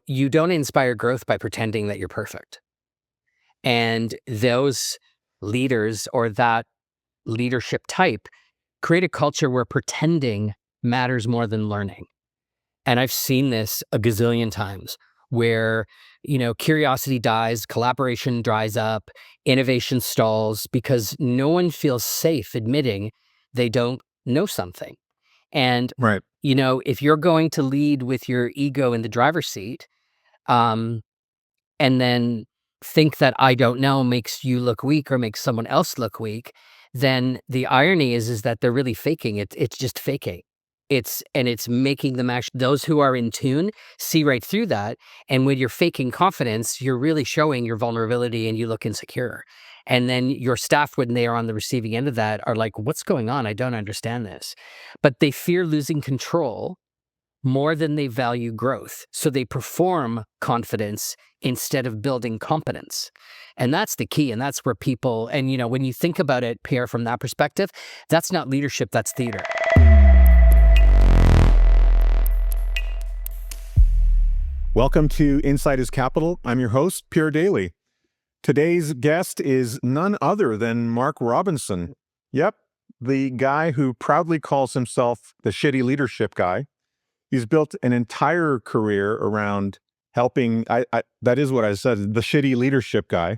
you don't inspire growth by pretending that you're perfect. And those leaders or that leadership type create a culture where pretending matters more than learning. And I've seen this a gazillion times where, curiosity dies, collaboration dries up, innovation stalls because no one feels safe admitting they don't know something. And, Right. if you're going to lead with your ego in the driver's seat, and then think that I don't know makes you look weak or makes someone else look weak, then the irony is that they're really faking it. It's just faking. It's making them actually, those who are in tune see right through that. And when you're faking confidence, you're really showing your vulnerability and you look insecure. And then your staff, when they are on the receiving end of that, are like, what's going on? I don't understand this. But they fear losing control more than they value growth. So they perform confidence instead of building competence. And that's the key. And that's where people, and when you think about it, Pierre, from that perspective, that's not leadership, that's theater. Welcome to Insight is Capital. I'm your host, Pierre Daillie. Today's guest is none other than Mark Robinson. Yep, the guy who proudly calls himself the Shtty Leadership guy. He's built an entire career around helping, that is what I said, the Shtty Leadership guy.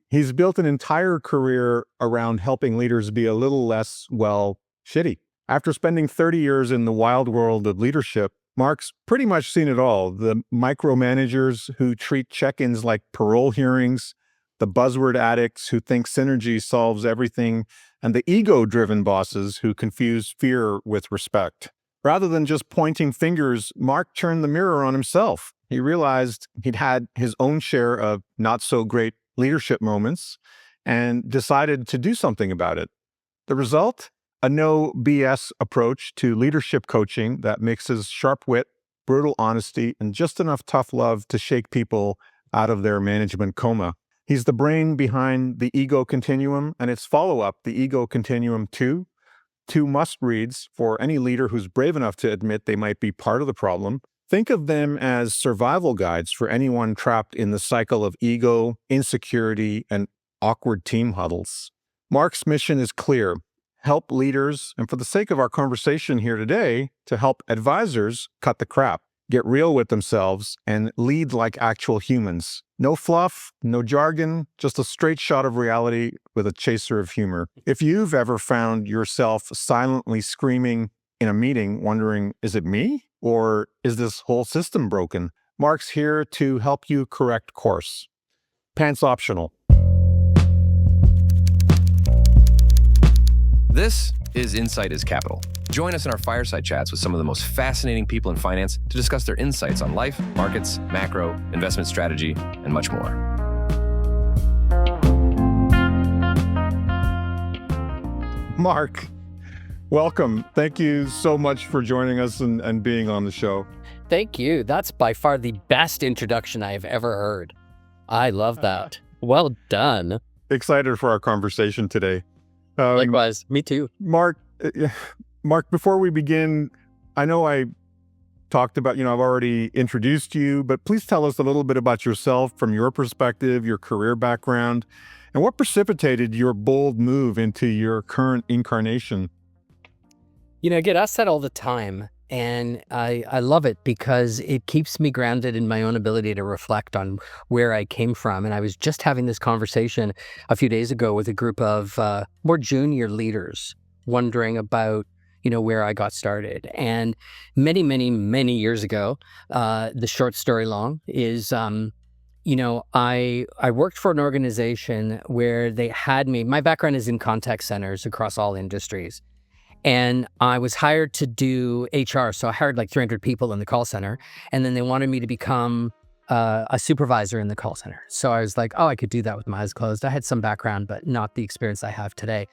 He's built an entire career around helping leaders be a little less, shitty. After spending 30 years in the wild world of leadership, Mark's pretty much seen it all. The micromanagers who treat check-ins like parole hearings, the buzzword addicts who think synergy solves everything, and the ego-driven bosses who confuse fear with respect. Rather than just pointing fingers, Mark turned the mirror on himself. He realized he'd had his own share of not-so-great leadership moments and decided to do something about it. The result? A no BS approach to leadership coaching that mixes sharp wit, brutal honesty, and just enough tough love to shake people out of their management coma. He's the brain behind the Ego Continuum and its follow-up, the Ego Continuum 2, two must-reads for any leader who's brave enough to admit they might be part of the problem. Think of them as survival guides for anyone trapped in the cycle of ego, insecurity, and awkward team huddles. Mark's mission is clear. Help leaders, and for the sake of our conversation here today, to help advisors cut the crap, get real with themselves, and lead like actual humans. No fluff, no jargon, just a straight shot of reality with a chaser of humor. If you've ever found yourself silently screaming in a meeting, wondering, is it me? Or is this whole system broken? Mark's here to help you correct course. Pants optional. This is Insight is Capital. Join us in our fireside chats with some of the most fascinating people in finance to discuss their insights on life, markets, macro, investment strategy, and much more. Mark, welcome. Thank you so much for joining us and being on the show. Thank you. That's by far the best introduction I have ever heard. I love that. Well done. Excited for our conversation today. Likewise, me too. Mark, before we begin, I know I talked about, I've already introduced you, but please tell us a little bit about yourself from your perspective, your career background, and what precipitated your bold move into your current incarnation. I get asked that all the time, and I love it because it keeps me grounded in my own ability to reflect on where I came from. And I was just having this conversation a few days ago with a group of more junior leaders wondering about, where I got started. And many, many, many years ago, the short story long is, I worked for an organization where they had me, my background is in contact centers across all industries. And I was hired to do HR. So I hired like 300 people in the call center. And then they wanted me to become a supervisor in the call center. So I was like, oh, I could do that with my eyes closed. I had some background, but not the experience I have today.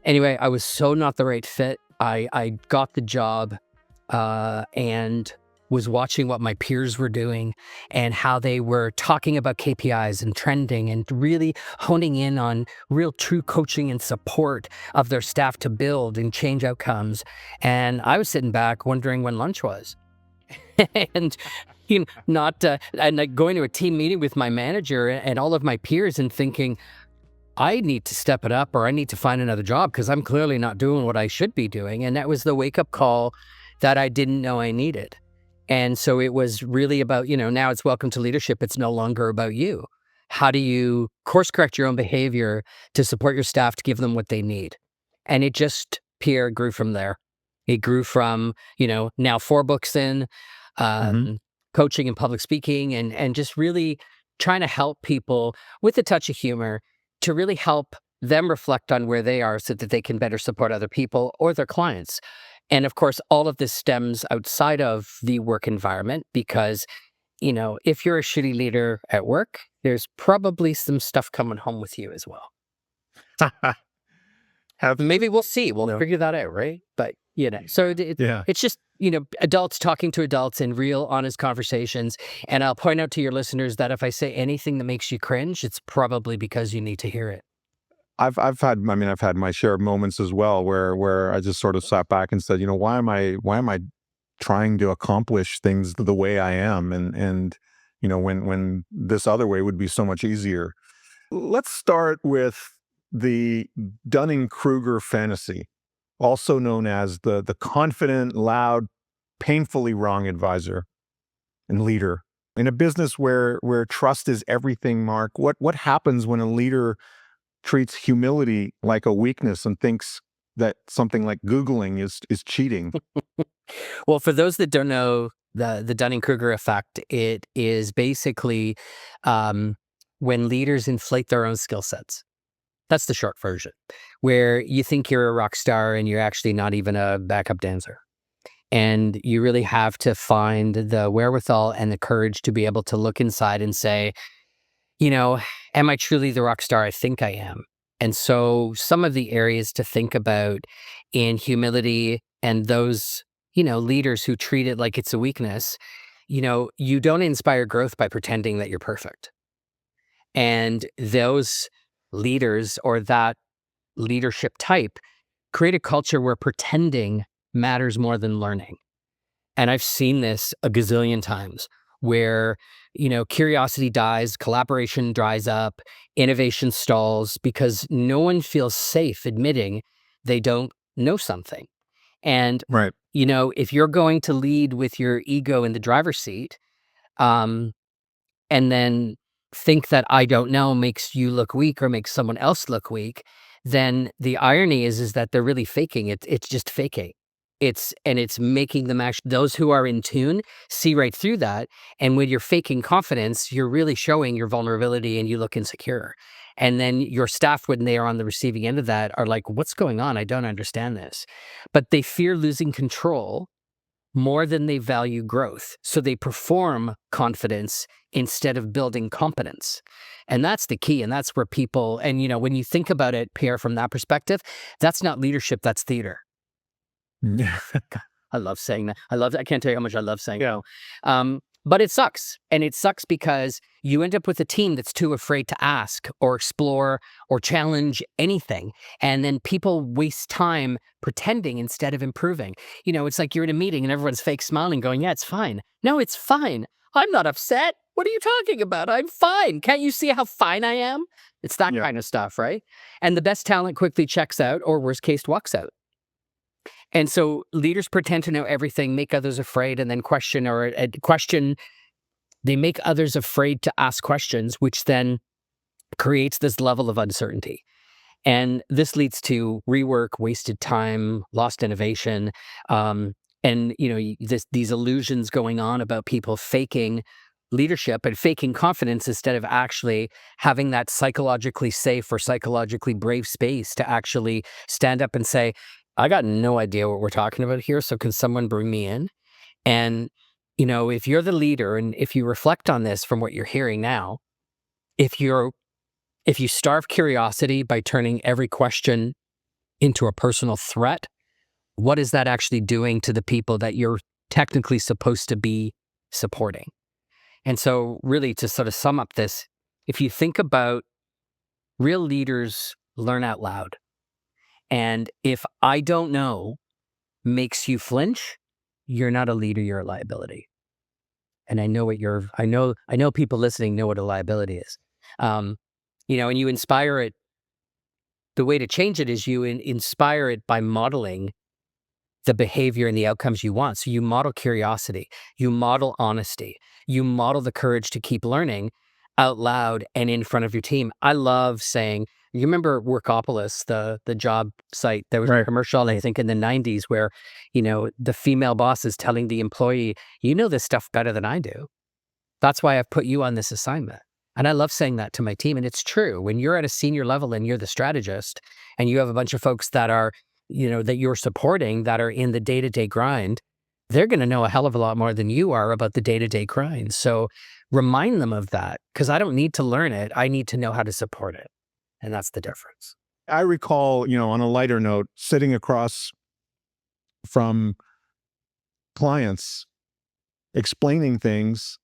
Anyway, I was so not the right fit. I got the job and was watching what my peers were doing and how they were talking about KPIs and trending and really honing in on real true coaching and support of their staff to build and change outcomes. And I was sitting back wondering when lunch was. and not and like going to a team meeting with my manager and all of my peers and thinking, I need to step it up or I need to find another job because I'm clearly not doing what I should be doing. And that was the wake-up call that I didn't know I needed. And so it was really about, now it's welcome to leadership. It's no longer about you. How do you course correct your own behavior to support your staff, to give them what they need? And it just, Pierre, grew from there. It grew from, now 4 books in, coaching and public speaking, and just really trying to help people with a touch of humor to really help them reflect on where they are so that they can better support other people or their clients. And of course, all of this stems outside of the work environment because, if you're a shitty leader at work, there's probably some stuff coming home with you as well. Maybe we'll see. We'll figure that out, right? But, so it's just, adults talking to adults in real, honest conversations. And I'll point out to your listeners that if I say anything that makes you cringe, it's probably because you need to hear it. I've had my share of moments as well where I just sort of sat back and said, why am I trying to accomplish things the way I am? And when this other way would be so much easier. Let's start with the Dunning-Kruger fantasy, also known as the confident, loud, painfully wrong advisor and leader. In a business where trust is everything, Mark, what happens when a leader treats humility like a weakness and thinks that something like Googling is cheating? Well, for those that don't know the Dunning-Kruger effect, it is basically when leaders inflate their own skill sets. That's the short version, where you think you're a rock star and you're actually not even a backup dancer. And you really have to find the wherewithal and the courage to be able to look inside and say, am I truly the rock star I think I am? And so some of the areas to think about in humility and those, leaders who treat it like it's a weakness, you don't inspire growth by pretending that you're perfect. And those leaders or that leadership type create a culture where pretending matters more than learning. And I've seen this a gazillion times where, curiosity dies, collaboration dries up, innovation stalls because no one feels safe admitting they don't know something. And, Right. if you're going to lead with your ego in the driver's seat, and then think that I don't know makes you look weak or makes someone else look weak, then the irony is that they're really faking it. It's just faking. It's making them actually, those who are in tune see right through that. And when you're faking confidence, you're really showing your vulnerability and you look insecure. And then your staff, when they are on the receiving end of that, are like, what's going on? I don't understand this. But they fear losing control more than they value growth. So they perform confidence instead of building competence. And that's the key. And that's where people, and when you think about it, Pierre, from that perspective, that's not leadership, that's theater. I love saying that. I can't tell you how much I love saying that. But it sucks. And it sucks because you end up with a team that's too afraid to ask or explore or challenge anything. And then people waste time pretending instead of improving. It's like you're in a meeting and everyone's fake smiling going, yeah, it's fine. No, it's fine. I'm not upset. What are you talking about? I'm fine. Can't you see how fine I am? It's that kind of stuff, right? And the best talent quickly checks out or worst case walks out. And so leaders pretend to know everything, make others afraid, and then question. They make others afraid to ask questions, which then creates this level of uncertainty. And this leads to rework, wasted time, lost innovation, and these illusions going on about people faking leadership and faking confidence instead of actually having that psychologically safe or psychologically brave space to actually stand up and say, I got no idea what we're talking about here, so can someone bring me in? And, if you're the leader and if you reflect on this from what you're hearing now, if you starve curiosity by turning every question into a personal threat, what is that actually doing to the people that you're technically supposed to be supporting? And so really to sort of sum up this, if you think about real leaders learn out loud. And if I don't know makes you flinch, you're not a leader, you're a liability. And I know what I know people listening know what a liability is. And you inspire it. The way to change it is you inspire it by modeling the behavior and the outcomes you want. So you model curiosity, you model honesty, you model the courage to keep learning out loud and in front of your team. I love saying, you remember Workopolis, the job site? There was a commercial, I think, in the 90s where, the female boss is telling the employee, you know this stuff better than I do. That's why I've put you on this assignment. And I love saying that to my team. And it's true. When you're at a senior level and you're the strategist and you have a bunch of folks that are, that you're supporting that are in the day-to-day grind, they're going to know a hell of a lot more than you are about the day-to-day grind. So remind them of that, because I don't need to learn it. I need to know how to support it. And that's the difference. I recall, on a lighter note, sitting across from clients, explaining things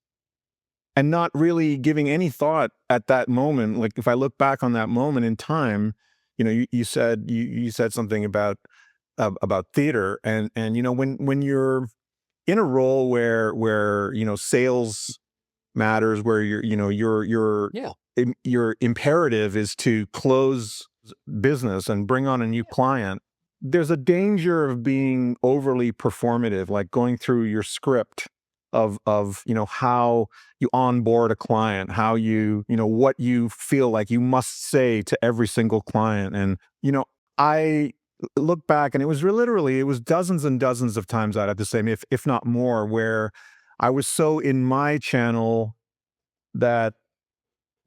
and not really giving any thought at that moment. Like if I look back on that moment in time, you said something about theater, and when you're in a role where sales matters, where your imperative is to close business and bring on a new client, there's a danger of being overly performative, like going through your script of how you onboard a client, how what you feel like you must say to every single client. And I look back, and it was dozens and dozens of times I'd have to say, if not more, where I was so in my channel that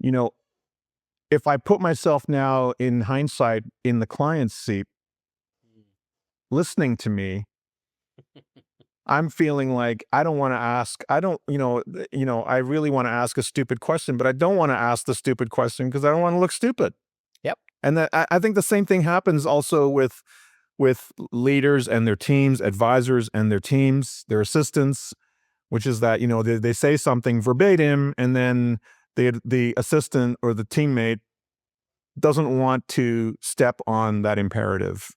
if I put myself now in hindsight in the client's seat, listening to me, I'm feeling like I don't want to ask. I don't, I really want to ask a stupid question, but I don't want to ask the stupid question because I don't want to look stupid. Yep. And that I think the same thing happens also with leaders and their teams, advisors and their teams, their assistants, which is that they say something verbatim, and then the assistant or the teammate doesn't want to step on that imperative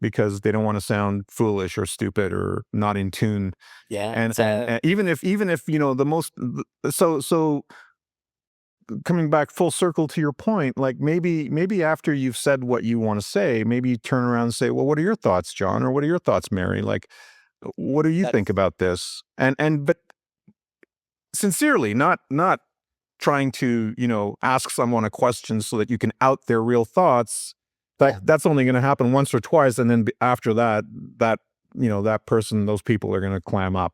because they don't want to sound foolish or stupid or not in tune. Yeah. And even if the most, so coming back full circle to your point, like maybe after you've said what you want to say, maybe you turn around and say, well, what are your thoughts, John? Or what are your thoughts, Mary? Like, what do you think about this? But sincerely, not trying to, ask someone a question so that you can out their real thoughts. That's only going to happen once or twice. And then after that person, those people are going to clam up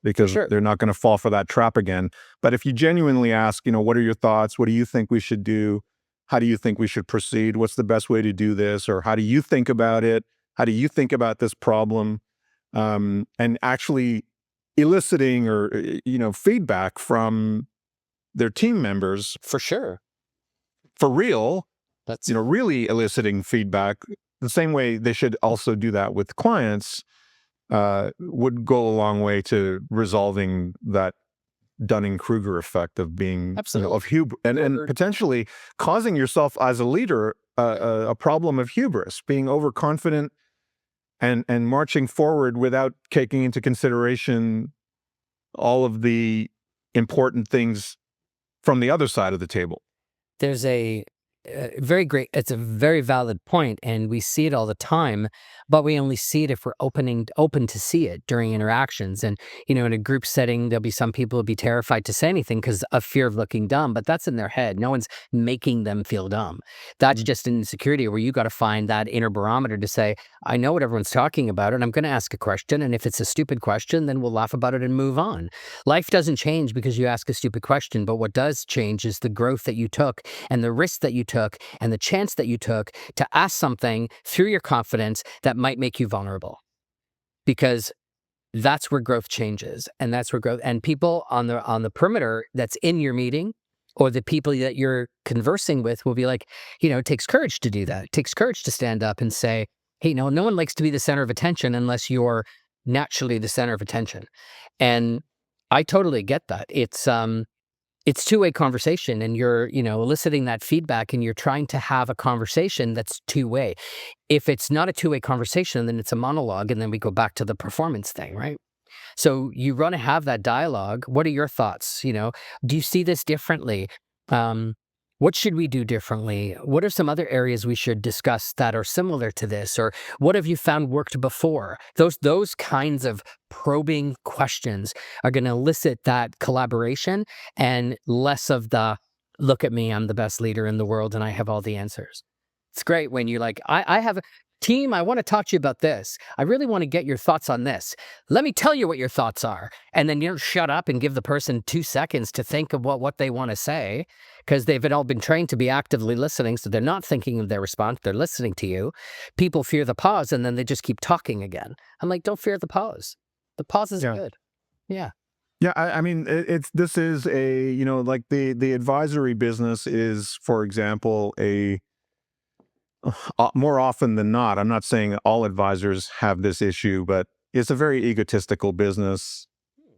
because they're not going to fall for that trap again. But if you genuinely ask, what are your thoughts? What do you think we should do? How do you think we should proceed? What's the best way to do this? Or how do you think about it? How do you think about this problem? And actually eliciting or, feedback from their team members. For sure. For real. That's really eliciting feedback the same way they should also do that with clients, would go a long way to resolving that Dunning-Kruger effect of being of hubris and potentially causing yourself as a leader a problem of hubris, being overconfident and marching forward without taking into consideration all of the important things from the other side of the table. There's it's a very valid point, and we see it all the time, but we only see it if we're open to see it during interactions. And, in a group setting, there'll be some people who'll be terrified to say anything because of fear of looking dumb, but that's in their head. No one's making them feel dumb. That's just an insecurity where you got to find that inner barometer to say, I know what everyone's talking about, and I'm going to ask a question. And if it's a stupid question, then we'll laugh about it and move on. Life doesn't change because you ask a stupid question, but what does change is the growth that you took and the risk that you took and the chance that you took to ask something through your confidence that might make you vulnerable. Because that's where growth changes, and that's where growth, and people on the perimeter that's in your meeting or the people that you're conversing with will be like, it takes courage to do that. It takes courage to stand up and say, hey, no one likes to be the center of attention unless you're naturally the center of attention. And I totally get that. It's two-way conversation, and you're, eliciting that feedback, and you're trying to have a conversation that's two-way. If it's not a two-way conversation, then it's a monologue, and then we go back to the performance thing, right? So you want to have that dialogue. What are your thoughts? Do you see this differently? What should we do differently? What are some other areas we should discuss that are similar to this? Or what have you found worked before? Those kinds of probing questions are going to elicit that collaboration and less of the, look at me, I'm the best leader in the world and I have all the answers. It's great when you're like, I have a team, I want to talk to you about this. I really want to get your thoughts on this. Let me tell you what your thoughts are. And then you don't shut up and give the person 2 seconds to think of what they want to say, because they've all been trained to be actively listening. So they're not thinking of their response. They're listening to you. People fear the pause and then they just keep talking again. I'm like, don't fear the pause. The pause is good. Yeah. Yeah, I mean, this is a, like the advisory business is, for example, more often than not, I'm not saying all advisors have this issue, but it's a very egotistical business.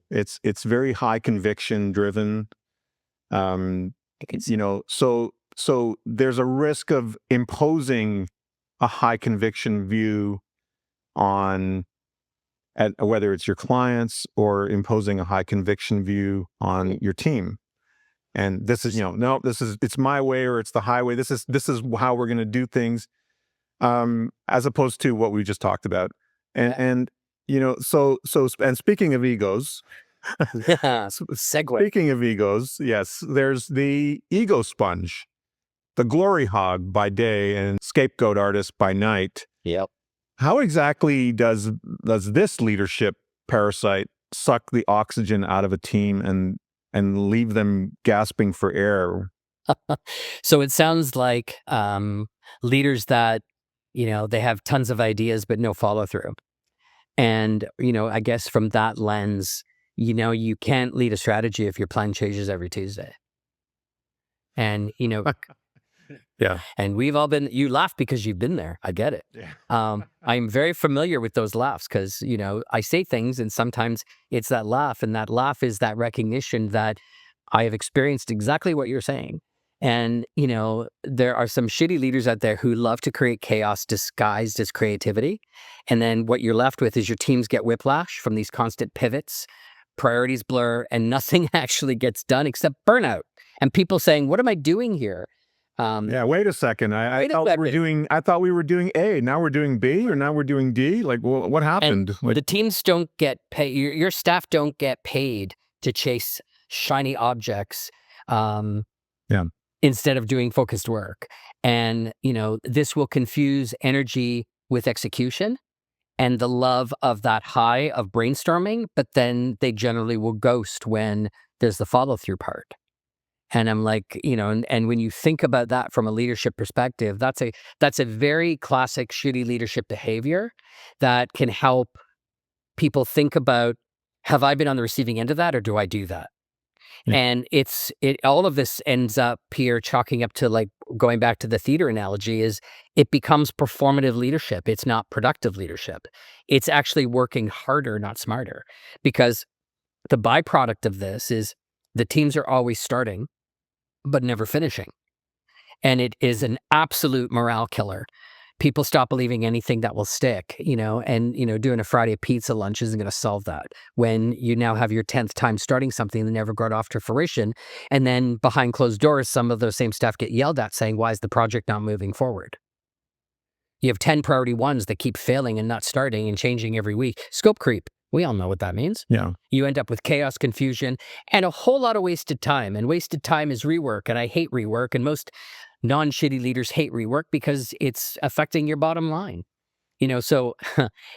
It's very high conviction driven. So there's a risk of imposing a high conviction view on whether it's your clients or imposing a high conviction view on your team. And this is, no, it's my way or it's the highway. This is how we're going to do things, as opposed to what we just talked about. And speaking of egos, segue. Speaking of egos, yes, there's the ego sponge, the glory hog by day and scapegoat artist by night. Yep. How exactly does this leadership parasite suck the oxygen out of a team and leave them gasping for air? So it sounds like leaders that, they have tons of ideas, but no follow through. And, I guess from that lens, you can't lead a strategy if your plan changes every Tuesday. And, yeah. And we've all been, you laugh because you've been there. I get it. Yeah. I'm very familiar with those laughs because, I say things and sometimes it's that laugh, and that laugh is that recognition that I have experienced exactly what you're saying. And, there are some shitty leaders out there who love to create chaos disguised as creativity. And then what you're left with is your teams get whiplash from these constant pivots, priorities blur, and nothing actually gets done except burnout. And people saying, what am I doing here? Yeah, wait a second. I thought we were doing A. Now we're doing B, or now we're doing D. Like, well, what happened? The teams don't get paid. Your staff don't get paid to chase shiny objects. Instead of doing focused work. And, this will confuse energy with execution and the love of that high of brainstorming, but then they generally will ghost when there's the follow through part. And I'm like, and when you think about that from a leadership perspective, that's a very classic shitty leadership behavior that can help people think about, have I been on the receiving end of that, or do I do that? Yeah. And all of this ends up, Pierre, chalking up to, like, going back to the theater analogy, is it becomes performative leadership. It's not productive leadership. It's actually working harder, not smarter, because the byproduct of this is the teams are always starting, but never finishing. And it is an absolute morale killer. People stop believing anything that will stick, and, doing a Friday pizza lunch isn't going to solve that. When you now have your 10th time starting something that never got off to fruition, and then behind closed doors, some of those same staff get yelled at saying, why is the project not moving forward? You have 10 priority ones that keep failing and not starting and changing every week. Scope creep. We all know what that means. Yeah. You end up with chaos, confusion, and a whole lot of wasted time. And wasted time is rework. And I hate rework. And most non-shitty leaders hate rework because it's affecting your bottom line. So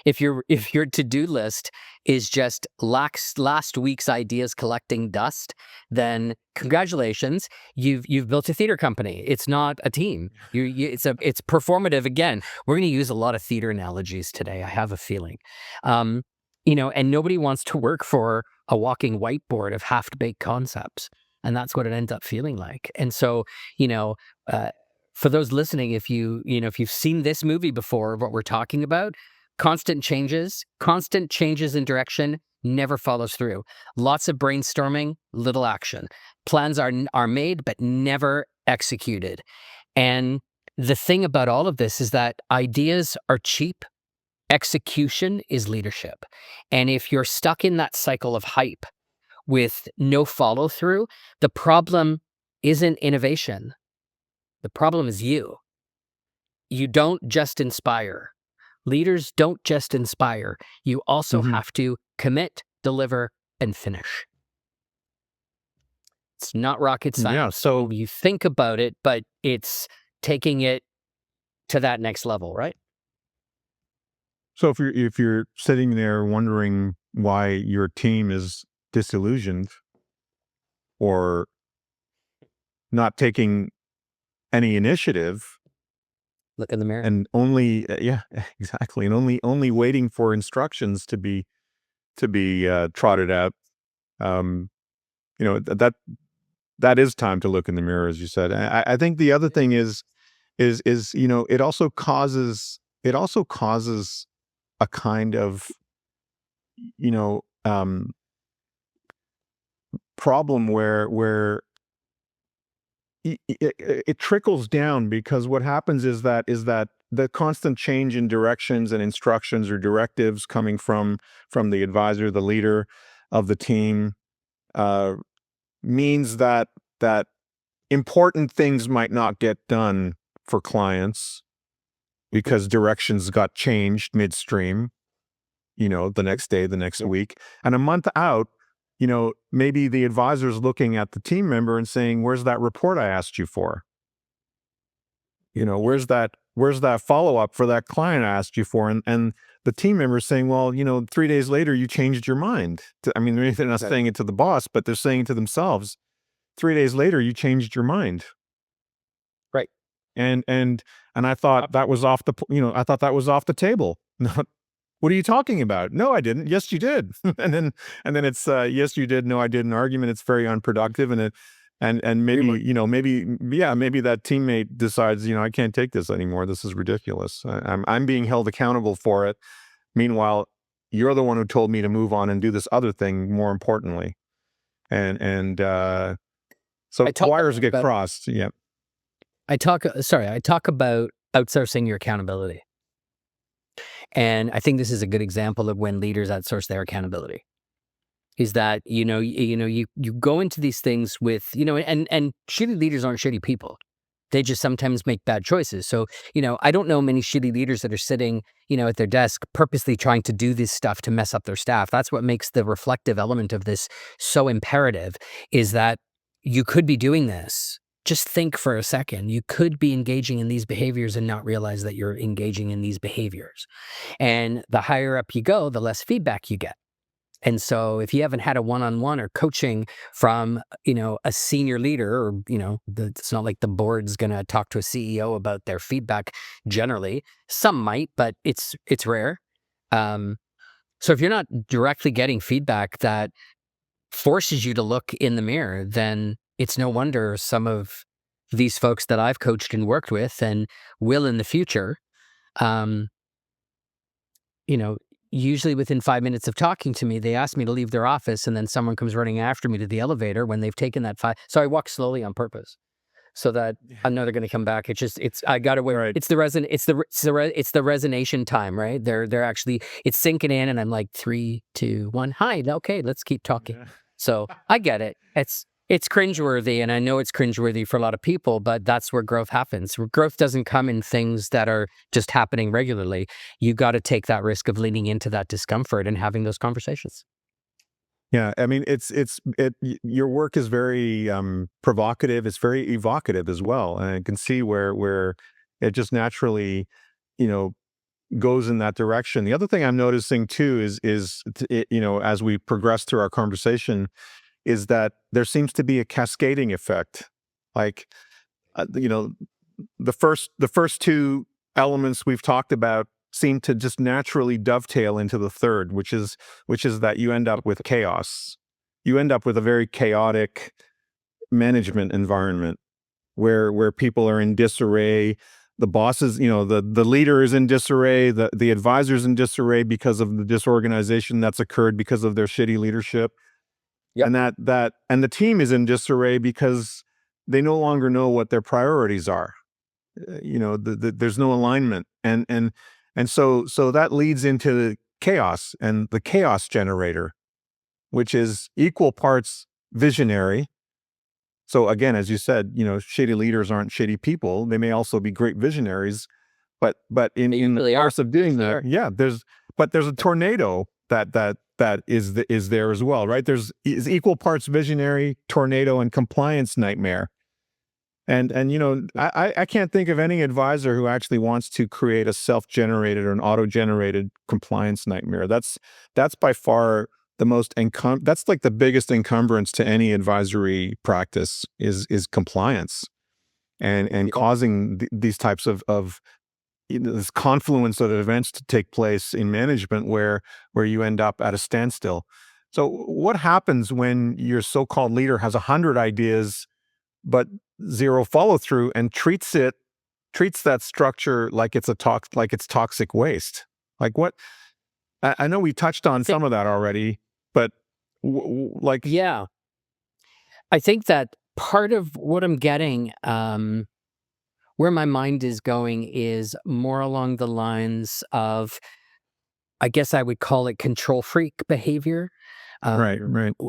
if your to-do list is just last week's ideas collecting dust, then congratulations, you've built a theater company. It's not a team. It's performative. Again, we're going to use a lot of theater analogies today, I have a feeling. And nobody wants to work for a walking whiteboard of half-baked concepts. And that's what it ends up feeling like. And so, for those listening, if you've seen this movie before, what we're talking about, constant changes in direction never follows through. Lots of brainstorming, little action. Plans are made, but never executed. And the thing about all of this is that ideas are cheap, execution is leadership. And if you're stuck in that cycle of hype with no follow through, the problem isn't innovation. The problem is you. You don't just inspire. Leaders don't just inspire. You also have to commit, deliver, and finish. It's not rocket science. Yeah. So you think about it, but it's taking it to that next level, right? So if you're sitting there wondering why your team is disillusioned or not taking any initiative, Look in the mirror. and only yeah, exactly, and only waiting for instructions to be trotted out, that is time to look in the mirror, as you said. I think the other thing is it also causes a kind of problem where it trickles down, because what happens is that the constant change in directions and instructions or directives coming from the advisor, the leader of the team, means that important things might not get done for clients because directions got changed midstream, the next day, the next week, and a month out, maybe the advisor's looking at the team member and saying, "Where's that report I asked you for? Where's that follow-up for that client I asked you for?" And the team member is saying, "Well, 3 days later, you changed your mind." I mean, they're not saying it to the boss, but they're saying it to themselves. 3 days later, you changed your mind. Right. And I thought that was off the table. What are you talking about? No, I didn't. Yes, you did. and then it's yes, you did. No, I didn't argument. It's very unproductive, and maybe maybe that teammate decides, I can't take this anymore. This is ridiculous. I'm being held accountable for it. Meanwhile, you're the one who told me to move on and do this other thing more importantly. And so wires get crossed. Yeah. I talk about outsourcing your accountability. And I think this is a good example of when leaders outsource their accountability. Is that, you go into these things with, and shitty leaders aren't shitty people. They just sometimes make bad choices. So, I don't know many shitty leaders that are sitting, at their desk purposely trying to do this stuff to mess up their staff. That's what makes the reflective element of this so imperative, is that you could be doing this. Just think for a second. You could be engaging in these behaviors and not realize that you're engaging in these behaviors. And the higher up you go, the less feedback you get. And so if you haven't had a one-on-one or coaching from, a senior leader, or, it's not like the board's going to talk to a CEO about their feedback generally. Some might, but it's rare. So if you're not directly getting feedback that forces you to look in the mirror, then it's no wonder some of these folks that I've coached and worked with and will in the future, usually within 5 minutes of talking to me, they ask me to leave their office, and then someone comes running after me to the elevator when they've taken that So I walk slowly on purpose, so that I know they're going to come back. I got to wait. Right. It's the resonation time, right? They're actually, it's sinking in, and I'm like, 3, 2, 1. Hi. Okay, let's keep talking. Yeah. So I get it. It's cringeworthy, and I know it's cringeworthy for a lot of people, but that's where growth happens. Growth doesn't come in things that are just happening regularly. You got to take that risk of leaning into that discomfort and having those conversations. Yeah, I mean, your work is very provocative. It's very evocative as well, and I can see where it just naturally, goes in that direction. The other thing I'm noticing too is as we progress through our conversation, is that there seems to be a cascading effect. Like, the first two elements we've talked about seem to just naturally dovetail into the third, which is that you end up with chaos. You end up with a very chaotic management environment where people are in disarray. The bosses, the leader is in disarray. The advisor's in disarray because of the disorganization that's occurred because of their shitty leadership. Yep. And the team is in disarray because they no longer know what their priorities are. There's no alignment, and And so that leads into chaos and the chaos generator, which is equal parts visionary. So again, as you said, shitty leaders aren't shitty people. They may also be great visionaries, but in the course of doing that, yeah, there's a tornado that is there as well, right? There's equal parts visionary, tornado, and compliance nightmare. And I can't think of any advisor who actually wants to create a self-generated or an auto-generated compliance nightmare. That's by far the most that's like the biggest encumbrance to any advisory practice is compliance, and causing these types of this confluence of events to take place in management where you end up at a standstill. So what happens when your so-called leader has 100 ideas but zero follow through, and treats that structure like it's toxic waste? Like, what? I know we touched on some of that already, but yeah, I think that part of what I'm getting, where my mind is going, is more along the lines of, I guess I would call it control freak behavior. Right.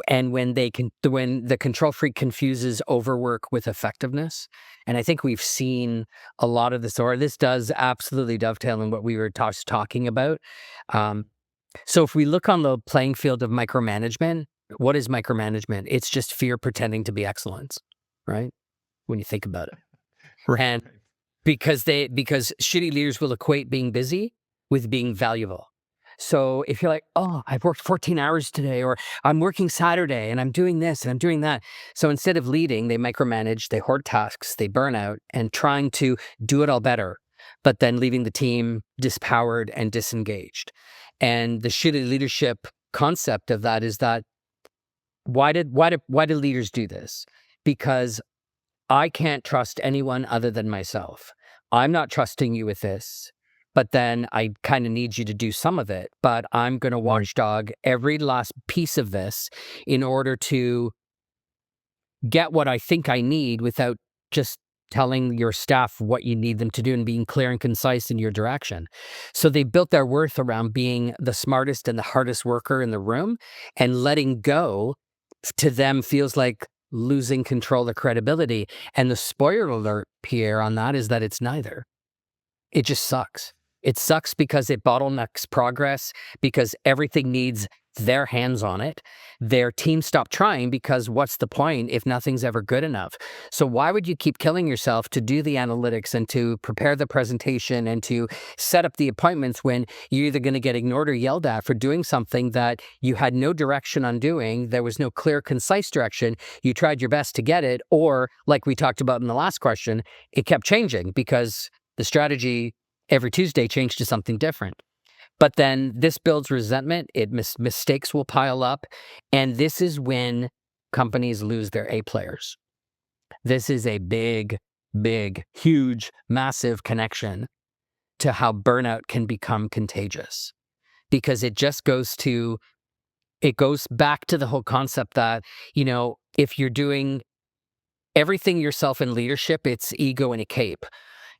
And when the control freak confuses overwork with effectiveness. And I think we've seen a lot of this, or this does absolutely dovetail in what we were talking about. So if we look on the playing field of micromanagement, what is micromanagement? It's just fear pretending to be excellence, right? When you think about it. Right. And because shitty leaders will equate being busy with being valuable. So if you're like, oh, I've worked 14 hours today, or I'm working Saturday and I'm doing this and I'm doing that. So instead of leading, they micromanage, they hoard tasks, they burn out, and trying to do it all better, but then leaving the team dispowered and disengaged. And the shitty leadership concept of that is that why do leaders do this? Because I can't trust anyone other than myself. I'm not trusting you with this, but then I kind of need you to do some of it. But I'm going to watchdog every last piece of this in order to get what I think I need without just telling your staff what you need them to do and being clear and concise in your direction. So they built their worth around being the smartest and the hardest worker in the room, and letting go to them feels like losing control of credibility. And the spoiler alert, Pierre, on that is that it's neither. It just sucks. It sucks because it bottlenecks progress, because everything needs their hands on it. Their team stopped trying because what's the point if nothing's ever good enough? So why would you keep killing yourself to do the analytics and to prepare the presentation and to set up the appointments when you're either going to get ignored or yelled at for doing something that you had no direction on doing? There was no clear, concise direction. You tried your best to get it, or like we talked about in the last question, it kept changing because the strategy every Tuesday changed to something different. But then this builds resentment. Mistakes will pile up. And this is when companies lose their A players. This is a big, huge, massive connection to how burnout can become contagious. Because it goes back to the whole concept that, if you're doing everything yourself in leadership, it's ego in a cape.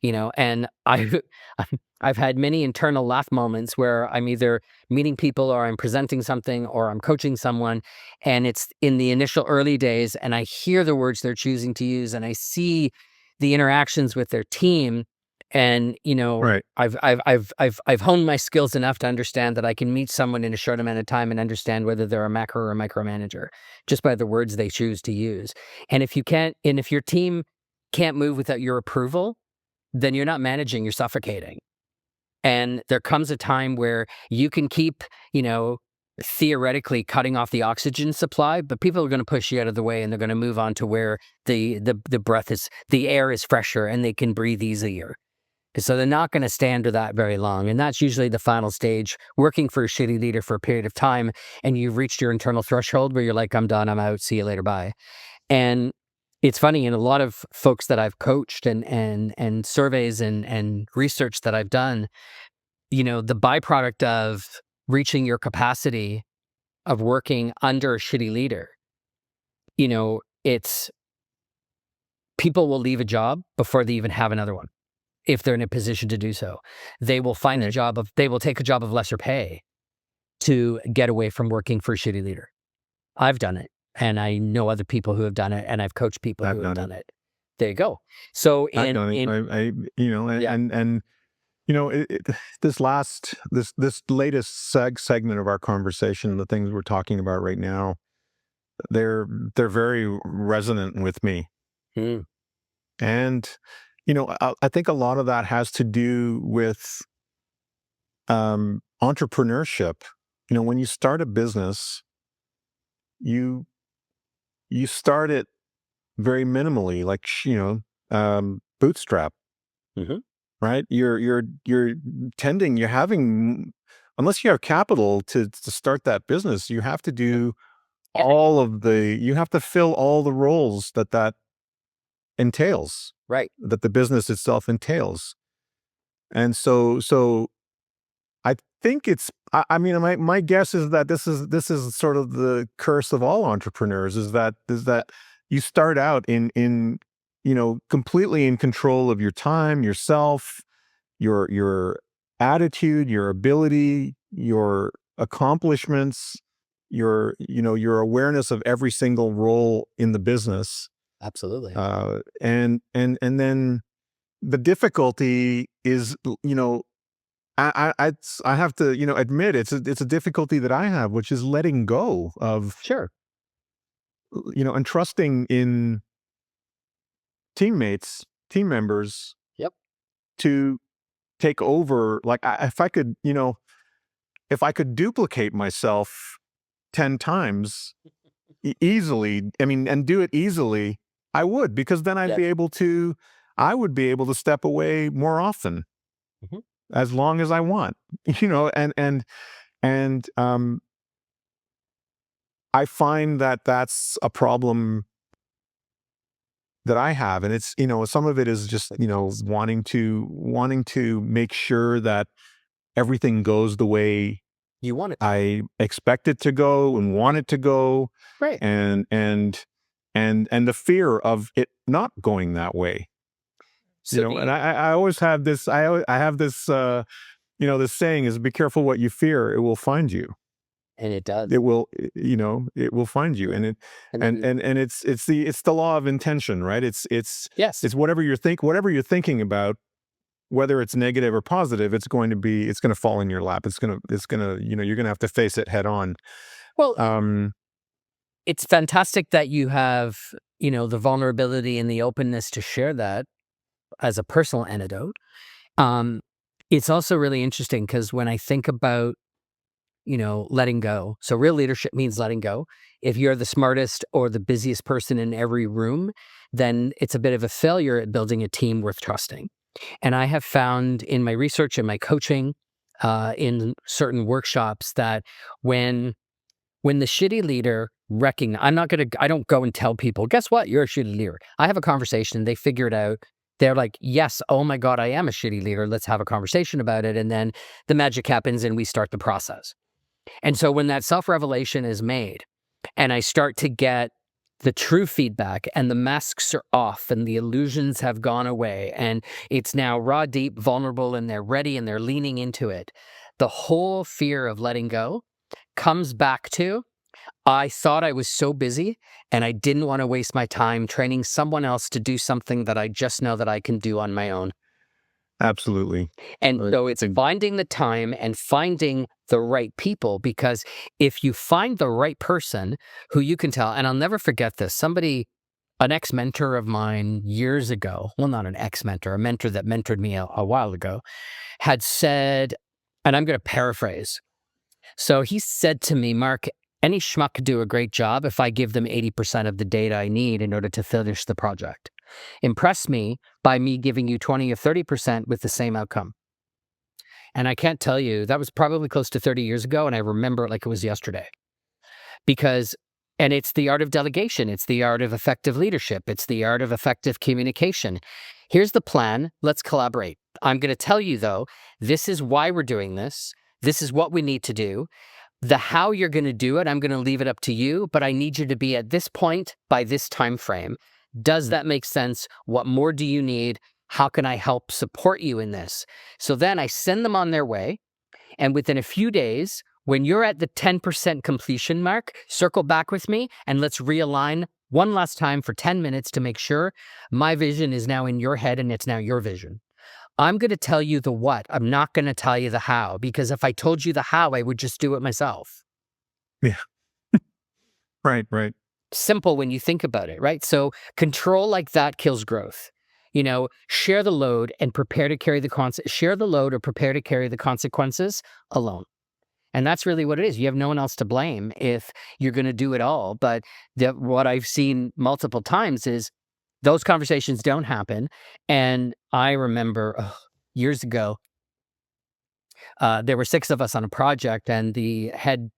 And I've had many internal laugh moments where I'm either meeting people or I'm presenting something or I'm coaching someone, and it's in the initial early days, and I hear the words they're choosing to use, and I see the interactions with their team, and Right. I've honed my skills enough to understand that I can meet someone in a short amount of time and understand whether they're a macro or a micromanager just by the words they choose to use. And if your team can't move without your approval, then you're not managing, you're suffocating. And there comes a time where you can keep, theoretically cutting off the oxygen supply, but people are going to push you out of the way, and they're going to move on to where the air is fresher and they can breathe easier. So they're not going to stay under that very long. And that's usually the final stage, working for a shitty leader for a period of time, and you've reached your internal threshold where you're like, I'm done, I'm out, see you later, bye. And it's funny, in a lot of folks that I've coached and surveys and research that I've done, the byproduct of reaching your capacity of working under a shitty leader, it's people will leave a job before they even have another one. if they're in a position to do so. They will find they will take a job of lesser pay to get away from working for a shitty leader. I've done it, and I know other people who have done it, and I've coached people who have done it. There you go. So I've done it. This latest segment of our conversation, the things we're talking about right now, they're very resonant with me. And, I think a lot of that has to do with entrepreneurship. When you start a business, you start it very minimally, like, bootstrap, right? You're unless you have capital to start that business, you have to do you have to fill all the roles that entails, right. that the business itself entails. And so I think my guess is that this is sort of the curse of all entrepreneurs, is that you start out in completely in control of your time, yourself, your attitude, your ability, your accomplishments, your awareness of every single role in the business. Absolutely. And then the difficulty is, I have to, admit it's a difficulty that I have, which is letting go of, Sure. and trusting in team members. Yep. To take over. Like, if I could duplicate myself 10 times easily, and do it easily, I would, because then I would be able to step away more often, as long as I want, and I find that that's a problem that I have. And it's, some of it is just, wanting to make sure that everything goes the way you want it. I expect it to go and want it to go. Right. And the fear of it not going that way. So and I always have this, I have this, this saying is, be careful what you fear, it will find you. And it does. It will, it will find you. And it's the law of intention, right? It's whatever you're thinking about, whether it's negative or positive, it's going to fall in your lap. It's going to, you're going to have to face it head on. Well, it's fantastic that you have, the vulnerability and the openness to share that as a personal antidote. It's also really interesting because when I think about, letting go. So real leadership means letting go. If you're the smartest or the busiest person in every room, then it's a bit of a failure at building a team worth trusting. And I have found in my research and my coaching, in certain workshops, that when the shitty leader I don't go and tell people, guess what? You're a shitty leader. I have a conversation. They figure it out. They're like, yes, oh my God, I am a shitty leader. Let's have a conversation about it. And then the magic happens and we start the process. And so when that self-revelation is made and I start to get the true feedback and the masks are off and the illusions have gone away and it's now raw, deep, vulnerable, and they're ready and they're leaning into it, the whole fear of letting go comes back to, I thought I was so busy and I didn't want to waste my time training someone else to do something that I just know that I can do on my own. Absolutely. And so it's finding the time and finding the right people, because if you find the right person who you can tell, and I'll never forget this, an ex-mentor of mine years ago, well, not an ex-mentor, a mentor that mentored me a while ago, had said, and I'm going to paraphrase. So he said to me, Mark, any schmuck could do a great job if I give them 80% of the data I need in order to finish the project. Impress me by me giving you 20 or 30% with the same outcome. And I can't tell you, that was probably close to 30 years ago, and I remember it like it was yesterday. And it's the art of delegation. It's the art of effective leadership. It's the art of effective communication. Here's the plan. Let's collaborate. I'm going to tell you, though, this is why we're doing this. This is what we need to do. The how you're going to do it, I'm going to leave it up to you, but I need you to be at this point by this time frame. Does that make sense? What more do you need? How can I help support you in this? So then I send them on their way. And within a few days, when you're at the 10% completion mark, circle back with me and let's realign one last time for 10 minutes to make sure my vision is now in your head and it's now your vision. I'm going to tell you the what. I'm not going to tell you the how, because if I told you the how, I would just do it myself. Yeah. Right. Simple when you think about it, right? So control like that kills growth. Share the load and prepare to carry share the load or prepare to carry the consequences alone. And that's really what it is. You have no one else to blame if you're going to do it all. But what I've seen multiple times is those conversations don't happen. And I remember years ago, there were 6 of us on a project, and the head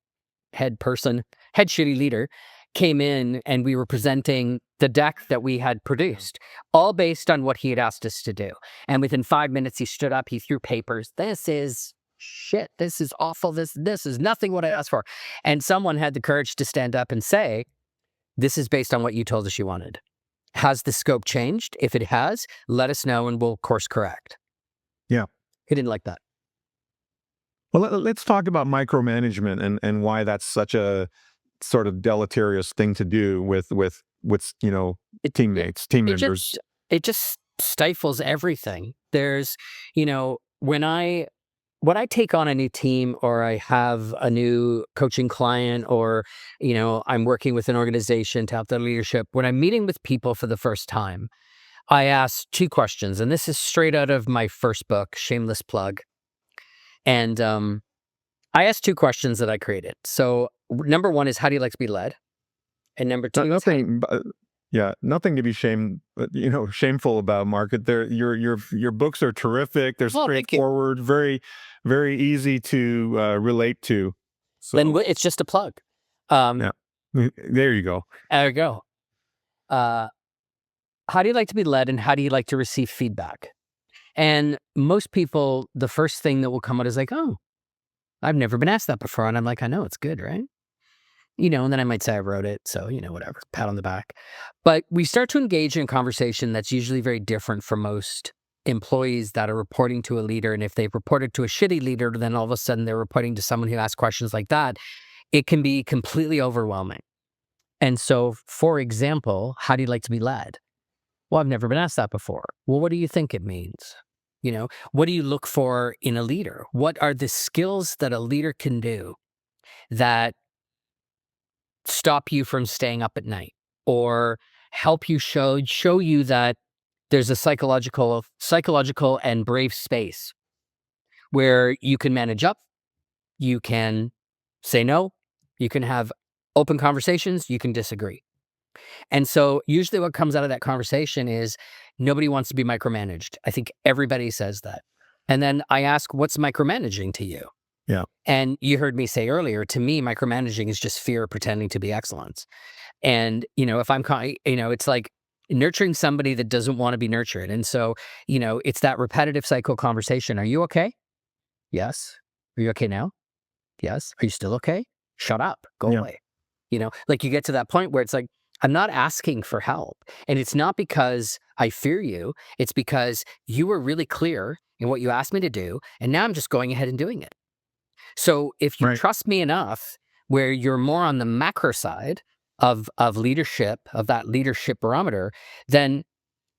Shtty leader came in, and we were presenting the deck that we had produced, all based on what he had asked us to do. And within 5 minutes, he stood up, he threw papers. This is shit. This is awful. This is nothing what I asked for. And someone had the courage to stand up and say, this is based on what you told us you wanted. Has the scope changed? If it has, let us know and we'll course correct. Yeah. He didn't like that. Well, let's talk about micromanagement and why that's such a sort of deleterious thing to do with teammates, team members. It just stifles everything. There's, when I take on a new team, or I have a new coaching client, or, I'm working with an organization to help their leadership, when I'm meeting with people for the first time, I ask 2 questions. And this is straight out of my first book, shameless plug. And I asked 2 questions that I created. So number 1 is, how do you like to be led? And number 2, nothing to be shameful about, Mark. Your books are terrific. They're straightforward, very, very easy to relate to. So then it's just a plug. Yeah, there you go. There you go. How do you like to be led, and how do you like to receive feedback? And most people, the first thing that will come out is like, oh, I've never been asked that before. And I'm like, I know, it's good, right? And then I might say I wrote it. So, whatever, pat on the back. But we start to engage in a conversation that's usually very different for most employees that are reporting to a leader. And if they've reported to a shitty leader, then all of a sudden they're reporting to someone who asks questions like that. It can be completely overwhelming. And so, for example, how do you like to be led? Well, I've never been asked that before. Well, what do you think it means? What do you look for in a leader? What are the skills that a leader can do that stop you from staying up at night, or help you show you that there's a psychological and brave space where you can manage up, you can say no, you can have open conversations, you can disagree. And so usually what comes out of that conversation is nobody wants to be micromanaged. I think everybody says that. And then I ask, what's micromanaging to you? Yeah. And you heard me say earlier, to me, micromanaging is just fear of pretending to be excellence. And, if I'm, it's like nurturing somebody that doesn't want to be nurtured. And so, it's that repetitive cycle conversation. Are you okay? Yes. Are you okay now? Yes. Are you still okay? Shut up. Go away. Like you get to that point where it's like, I'm not asking for help. And it's not because I fear you. It's because you were really clear in what you asked me to do. And now I'm just going ahead and doing it. So if you trust me enough, where you're more on the macro side of leadership, of that leadership barometer, then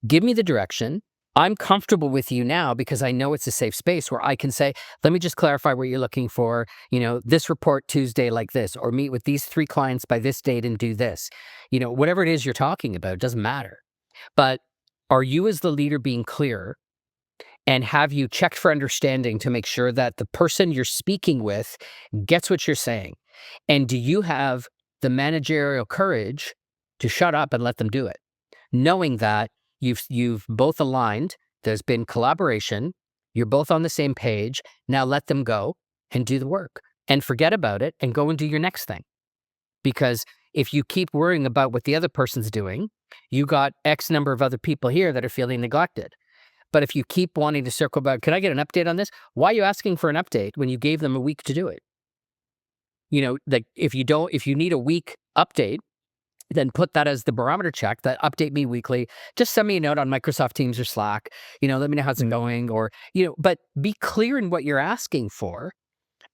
give me the direction. I'm comfortable with you now because I know it's a safe space where I can say, let me just clarify what you're looking for. This report Tuesday like this, or meet with these 3 clients by this date and do this. Whatever it is you're talking about, it doesn't matter. But are you as the leader being clear, and have you checked for understanding to make sure that the person you're speaking with gets what you're saying? And do you have the managerial courage to shut up and let them do it? Knowing that you've both aligned, there's been collaboration, you're both on the same page. Now let them go and do the work and forget about it and go and do your next thing. Because if you keep worrying about what the other person's doing, you got X number of other people here that are feeling neglected. But if you keep wanting to circle back, can I get an update on this? Why are you asking for an update when you gave them a week to do it? Like if you need a week update, then put that as the barometer check, that update me weekly. Just send me a note on Microsoft Teams or Slack, let me know how's it going, or, but be clear in what you're asking for.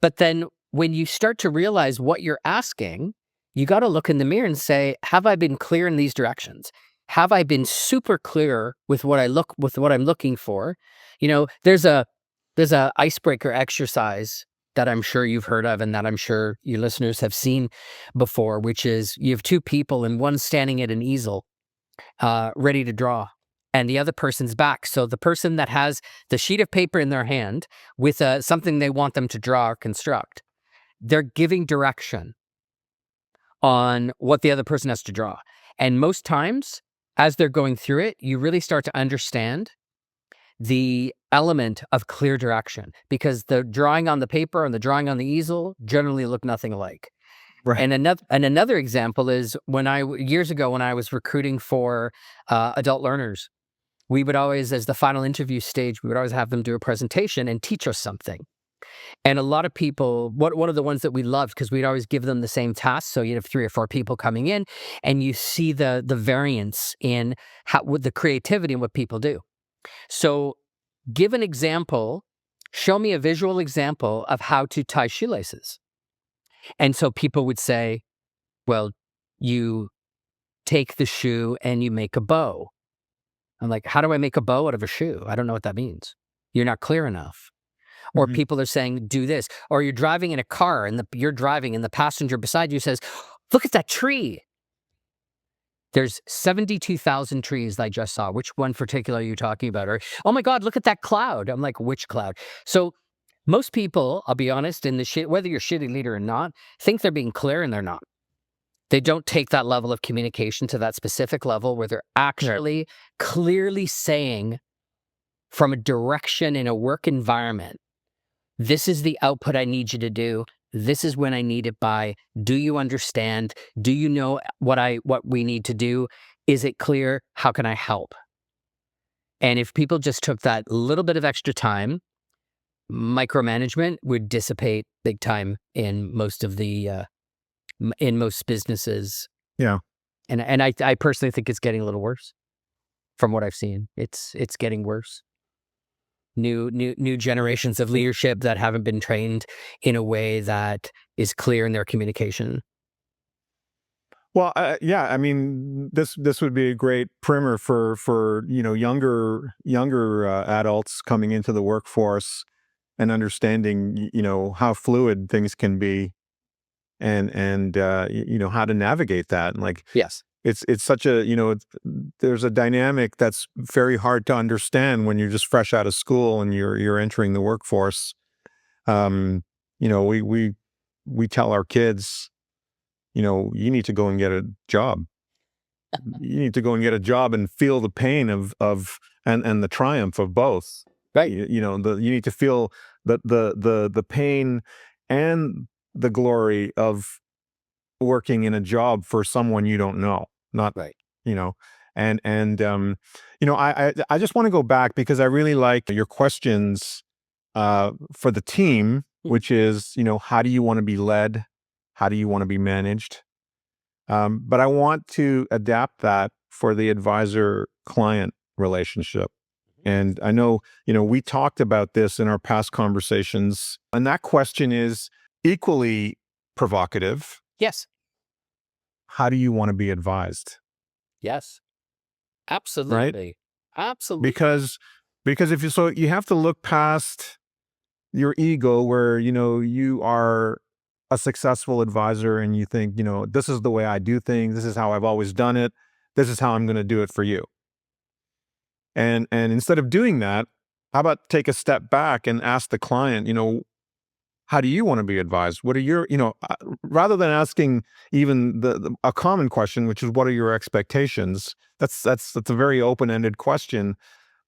But then when you start to realize what you're asking, you got to look in the mirror and say, have I been clear in these directions? Have I been super clear with what I'm looking for? There's a icebreaker exercise that I'm sure you've heard of and that I'm sure your listeners have seen before, which is you have two people and one's standing at an easel, ready to draw, and the other person's back. So the person that has the sheet of paper in their hand with something they want them to draw or construct, they're giving direction on what the other person has to draw. And most times, as they're going through it, you really start to understand the element of clear direction, because the drawing on the paper and the drawing on the easel generally look nothing alike. Right. And another example is years ago when I was recruiting for adult learners, we would always, as the final interview stage, we would always have them do a presentation and teach us something. And a lot of people, one of the ones that we loved, because we'd always give them the same task. So you'd have 3 or 4 people coming in, and you see the variance in with the creativity and what people do. So give an example, show me a visual example of how to tie shoelaces. And so people would say, well, you take the shoe and you make a bow. I'm like, how do I make a bow out of a shoe? I don't know what that means. You're not clear enough. Or people are saying, do this. Or you're driving in a car and you're driving and the passenger beside you says, look at that tree. There's 72,000 trees that I just saw. Which one particular are you talking about? Or, oh my God, look at that cloud. I'm like, which cloud? So most people, I'll be honest, whether you're a shitty leader or not, think they're being clear and they're not. They don't take that level of communication to that specific level where they're actually clearly saying from a direction in a work environment, this is the output I need you to do. This is when I need it by. Do you understand? Do you know what we need to do? Is it clear? How can I help? And if people just took that little bit of extra time, micromanagement would dissipate big time in most businesses. Yeah. And I personally think it's getting a little worse. From what I've seen, it's getting worse. New generations of leadership that haven't been trained in a way that is clear in their communication. Well, yeah, I mean, this would be a great primer for younger adults coming into the workforce and understanding how fluid things can be, and how to navigate that. And like, Yes, it's such a there's a dynamic that's very hard to understand when you're just fresh out of school and you're entering the workforce. We tell our kids, you need to go and get a job. You need to go and get a job and feel the pain of and the triumph of both. right. You need to feel the pain and the glory of working in a job for someone you don't know. Not Right. and I just want to go back because I really like your questions for the team, which is, how do you want to be led? How do you want to be managed? But I want to adapt that for the advisor-client relationship. And I know, we talked about this in our past conversations, and that question is equally provocative. Yes. How do you want to be advised? Yes. Absolutely. Absolutely. Because if you have to look past your ego where, you are a successful advisor and you think, this is the way I do things. This is how I've always done it. This is how I'm going to do it for you. And instead of doing that, how about take a step back and ask the client, how do you want to be advised? What are your, rather than asking even a common question, which is what are your expectations? That's a very open-ended question.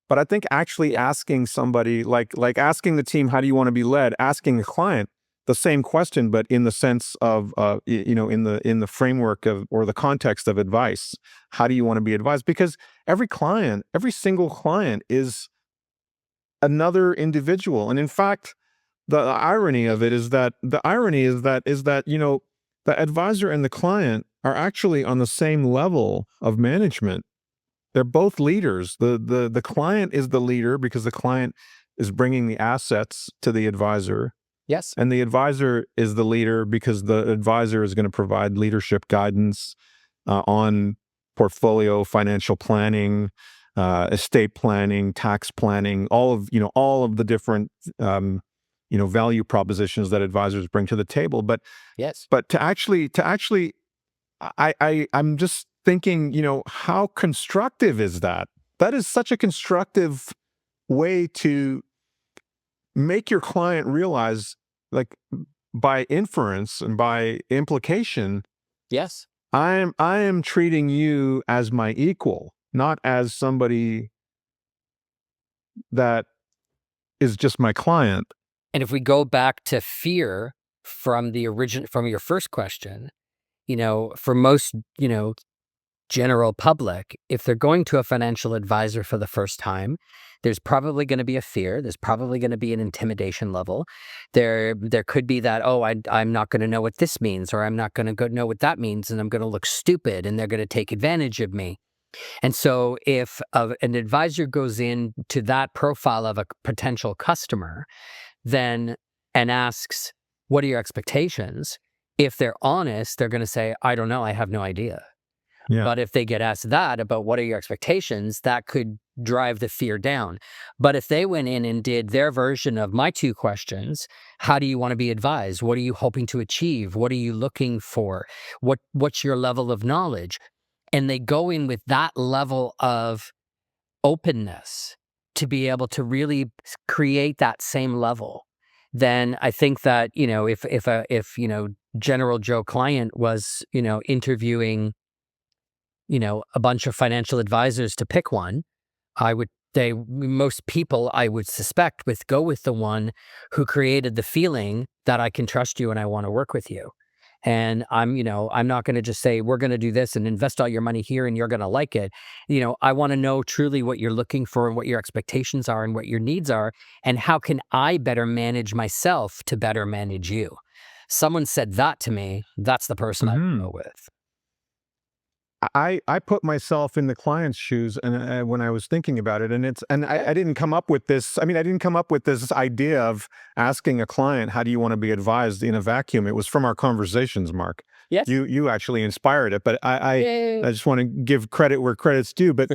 But I think actually asking somebody like asking the team, how do you want to be led? Asking the client the same question, but in the sense of, in the framework of, or the context of advice. How do you want to be advised? Because every single client is another individual. And in fact, the irony of it is that the advisor and the client are actually on the same level of management. They're both leaders. The client is the leader because the client is bringing the assets to the advisor. Yes. And the advisor is the leader because the advisor is going to provide leadership guidance on portfolio, financial planning, estate planning, tax planning, all of the different value propositions that advisors bring to the table. But Yes. but to actually, I'm just thinking, how constructive is that? That is such a constructive way to make your client realize, like, by inference and by implication, Yes. I am treating you as my equal, not as somebody that is just my client. And if we go back to fear from your first question, for most, general public, if they're going to a financial advisor for the first time, there's probably going to be a fear. There's probably going to be an intimidation level. There could be that, oh, I'm not going to know what this means, or I'm not going to know what that means, and I'm going to look stupid, and they're going to take advantage of me. And so if an advisor goes in to that profile of a potential customer, then and asks, what are your expectations? If they're honest, they're going to say, I don't know, I have no idea. Yeah. But if they get asked that about what are your expectations, that could drive the fear down. But if they went in and did their version of my two questions, how do you want to be advised? What are you hoping to achieve? What are you looking for? What's your level of knowledge? And they go in with that level of openness to be able to really create that same level, then I think that, if General Joe client was, interviewing, a bunch of financial advisors to pick one, most people I would suspect would go with the one who created the feeling that I can trust you and I want to work with you. And I'm not going to just say, we're going to do this and invest all your money here and you're going to like it. I want to know truly what you're looking for and what your expectations are and what your needs are. And how can I better manage myself to better manage you? Someone said that to me. That's the person I would go with. I put myself in the client's shoes, and when I was thinking about it, I didn't come up with this. I mean, I didn't come up with this idea of asking a client, "How do you want to be advised?" in a vacuum. It was from our conversations, Mark. Yes. You actually inspired it, but I just want to give credit where credit's due. But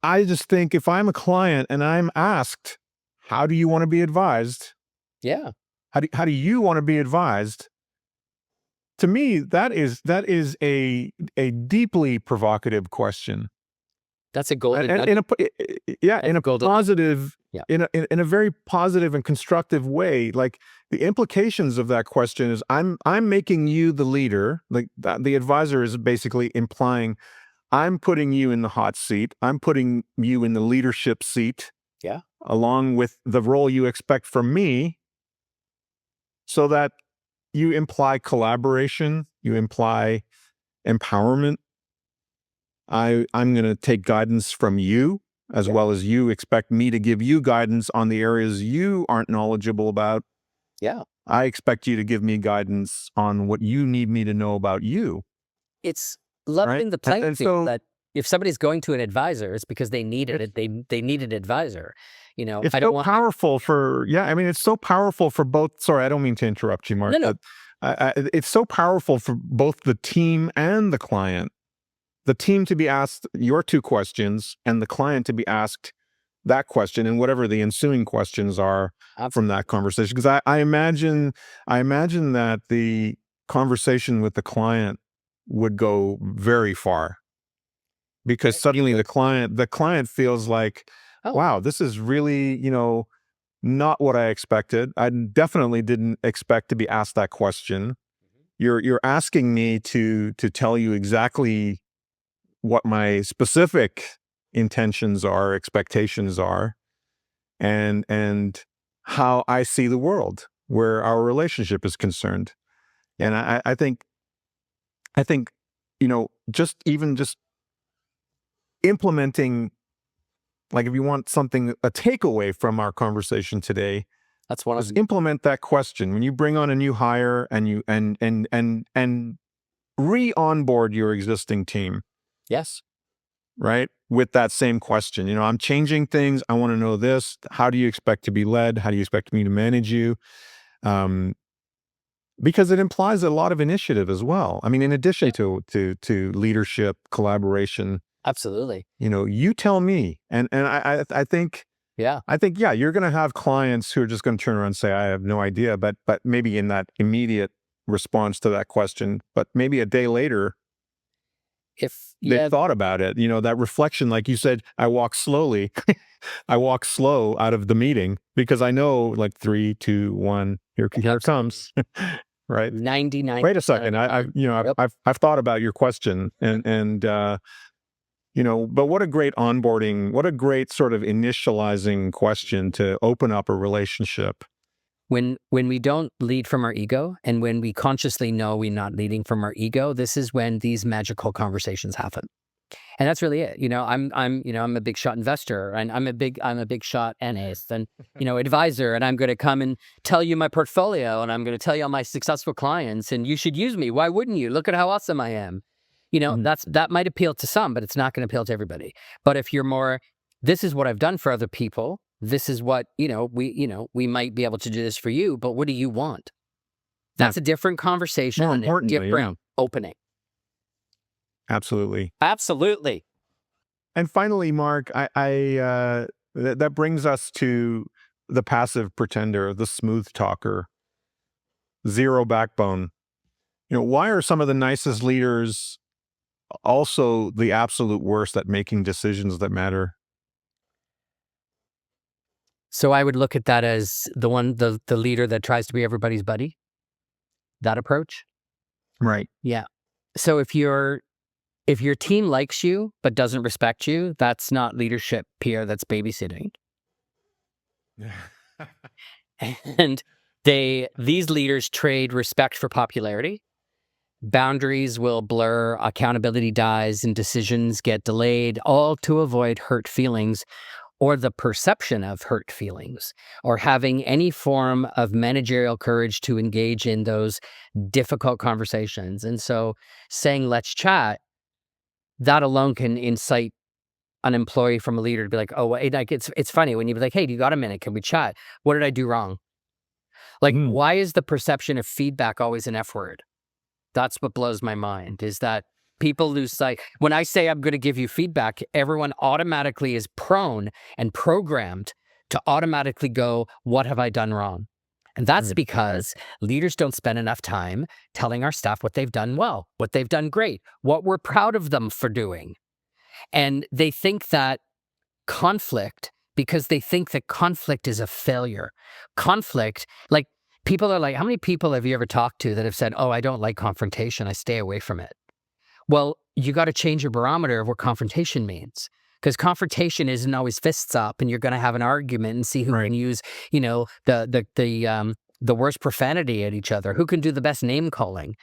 I just think if I'm a client and I'm asked, "How do you want to be advised?" Yeah. How do you want to be advised? To me, that is a deeply provocative question. That's a golden And in a positive, Yeah. in a very positive and constructive way. Like, the implications of that question is I'm making you the leader. Like, the advisor is basically implying I'm putting you in the hot seat. I'm putting you in the leadership seat. Yeah. Along with the role you expect from me, so that you imply collaboration, you imply empowerment. I'm going to take guidance from you, as well as you expect me to give you guidance on the areas you aren't knowledgeable about. Yeah. I expect you to give me guidance on what you need me to know about you. It's leveling the playing And field so that if somebody's going to an advisor, it's because they needed it. They need an advisor. it's I don't so want. powerful for, it's so powerful for both. Sorry, I don't mean to interrupt you, Mark. No. It's so powerful for both the team and the client. The team to be asked your two questions, and the client to be asked that question and whatever the ensuing questions are from that conversation. Because I imagine that the conversation with the client would go very far, because suddenly the client feels like, wow, this is really, not what I expected. I definitely didn't expect to be asked that question. You're asking me to tell you exactly what my specific intentions are, expectations are, and how I see the world, where our relationship is concerned. And I think, just implementing, like, if you want something, a takeaway from our conversation today, That's one of is implement that question when you bring on a new hire, and you and re-onboard your existing team, Yes. right? With that same question. I'm changing things. I want to know this. How do you expect to be led? How do you expect me to manage you? Because it implies a lot of initiative as well. I mean, in addition to leadership, collaboration, Absolutely. you tell me. And I think, Yeah. you're going to have clients who are just going to turn around and say, I have no idea. But maybe in that immediate response to that question, but maybe a day later, they thought about it, that reflection, like you said, I walk slowly. I walk slow out of the meeting because I know, like, 3, 2, 1, here it comes. Right. 99. Wait a second. I've thought about your question and but what a great onboarding, what a great sort of initializing question to open up a relationship. When we don't lead from our ego, and when we consciously know we're not leading from our ego, this is when these magical conversations happen. And that's really it. I'm a big shot investor, and I'm a big shot analyst and, advisor, and I'm going to come and tell you my portfolio, and I'm going to tell you all my successful clients, and you should use me. Why wouldn't you? Look at how awesome I am. That might appeal to some, but it's not going to appeal to everybody. But if you're more, this is what I've done for other people. This is what, we might be able to do this for you, but what do you want? That's a different conversation. More and importantly, different opening. Absolutely. Absolutely. And finally, Mark, that brings us to the passive pretender, the smooth talker, zero backbone. Why are some of the nicest leaders also the absolute worst at making decisions that matter? So I would look at that as the leader that tries to be everybody's buddy. That approach. Right. Yeah. So if your team likes you but doesn't respect you, that's not leadership, Pierre. That's babysitting. And these leaders trade respect for popularity. Boundaries will blur, accountability dies, and decisions get delayed, all to avoid hurt feelings or the perception of hurt feelings, or having any form of managerial courage to engage in those difficult conversations. And so saying, let's chat, that alone can incite an employee from a leader to be like, oh, like it's funny when you be like, hey, do you got a minute? Can we chat? What did I do wrong? Like, why is the perception of feedback always an F word? That's what blows my mind, is that people lose sight. When I say I'm going to give you feedback, everyone automatically is prone and programmed to automatically go, what have I done wrong? And that's because leaders don't spend enough time telling our staff what they've done well, what they've done great, what we're proud of them for doing. And they think that conflict, because they think that conflict is a failure. Conflict, like, people are like, how many people have you ever talked to that have said, oh, I don't like confrontation, I stay away from it? Well, you got to change your barometer of what confrontation means. Because confrontation isn't always fists up and you're going to have an argument and see who can use, the worst profanity at each other, who can do the best name calling.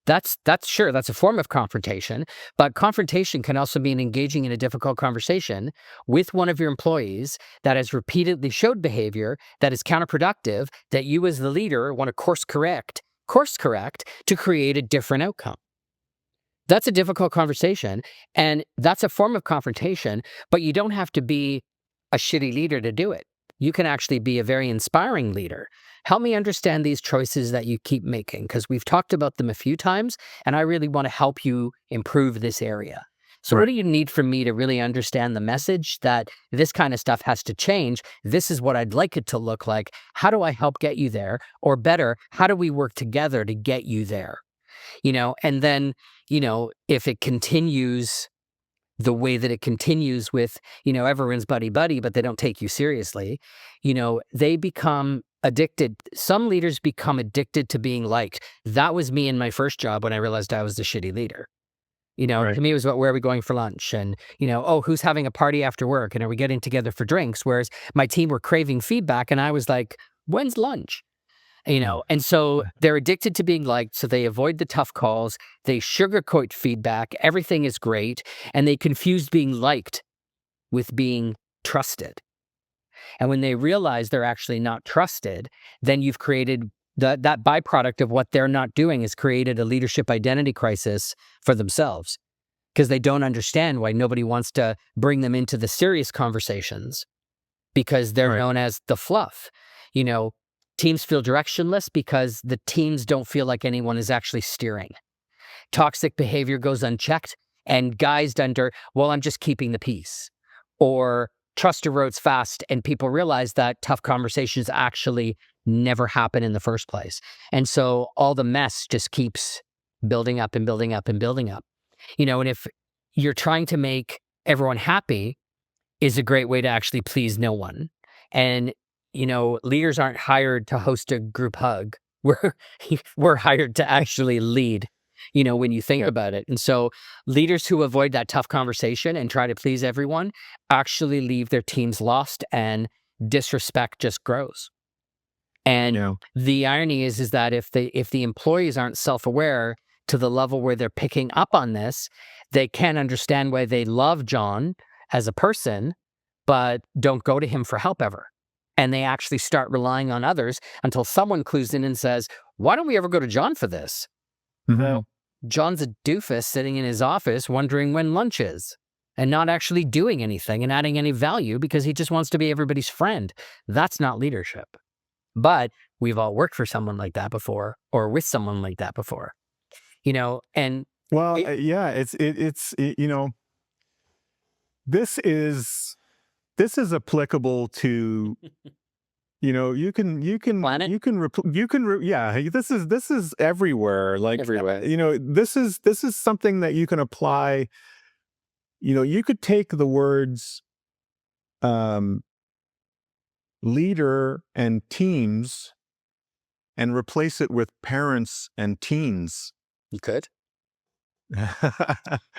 That's sure, that's a form of confrontation, but confrontation can also mean engaging in a difficult conversation with one of your employees that has repeatedly showed behavior that is counterproductive, that you as the leader want to course correct to create a different outcome. That's a difficult conversation, and that's a form of confrontation, but you don't have to be a shitty leader to do it. You can actually be a very inspiring leader. Help me understand these choices that you keep making, because we've talked about them a few times, and I really want to help you improve this area. So what do you need from me to really understand the message that this kind of stuff has to change? This is what I'd like it to look like. How do I help get you there? Or better, how do we work together to get you there? And then, if it continues the way that it continues with, everyone's buddy, but they don't take you seriously, they become addicted. Some leaders become addicted to being liked. That was me in my first job when I realized I was the shitty leader. To me, it was about, where are we going for lunch? And, oh, who's having a party after work? And are we getting together for drinks? Whereas my team were craving feedback and I was like, when's lunch? And so they're addicted to being liked, so they avoid the tough calls, they sugarcoat feedback, everything is great, and they confuse being liked with being trusted. And when they realize they're actually not trusted, then you've created that byproduct of what they're not doing has created a leadership identity crisis for themselves, because they don't understand why nobody wants to bring them into the serious conversations, because they're known as the fluff. Teams feel directionless because the teams don't feel like anyone is actually steering. Toxic behavior goes unchecked and guised under, well, I'm just keeping the peace. Or trust erodes fast and people realize that tough conversations actually never happen in the first place. And so all the mess just keeps building up and building up and building up. And if you're trying to make everyone happy, is a great way to actually please no one. And, leaders aren't hired to host a group hug. We're hired to actually lead, when you think about it. And so leaders who avoid that tough conversation and try to please everyone actually leave their teams lost, and disrespect just grows. And the irony is that if the employees aren't self-aware to the level where they're picking up on this, they can't understand why they love John as a person, but don't go to him for help ever. And they actually start relying on others until someone clues in and says, why don't we ever go to John for this? Well, John's a doofus sitting in his office wondering when lunch is and not actually doing anything and adding any value because he just wants to be everybody's friend. That's not leadership. But we've all worked for someone like that before, or with someone like that before, and this is applicable to, Planet? this is everywhere. Like Everywhere. This is something that you can apply. You could take the words, leader and teams and replace it with parents and teens. You could.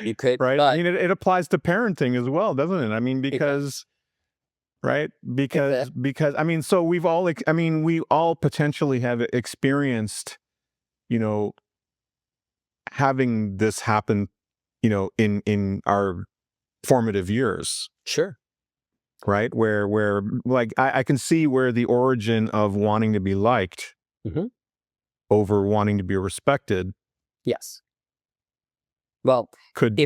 You could. Right? But it applies to parenting as well, doesn't it? I mean, because so we all potentially have experienced, having this happen, in our formative years. Sure. Right? Where like I can see where the origin of wanting to be liked over wanting to be respected. Yes. Well, could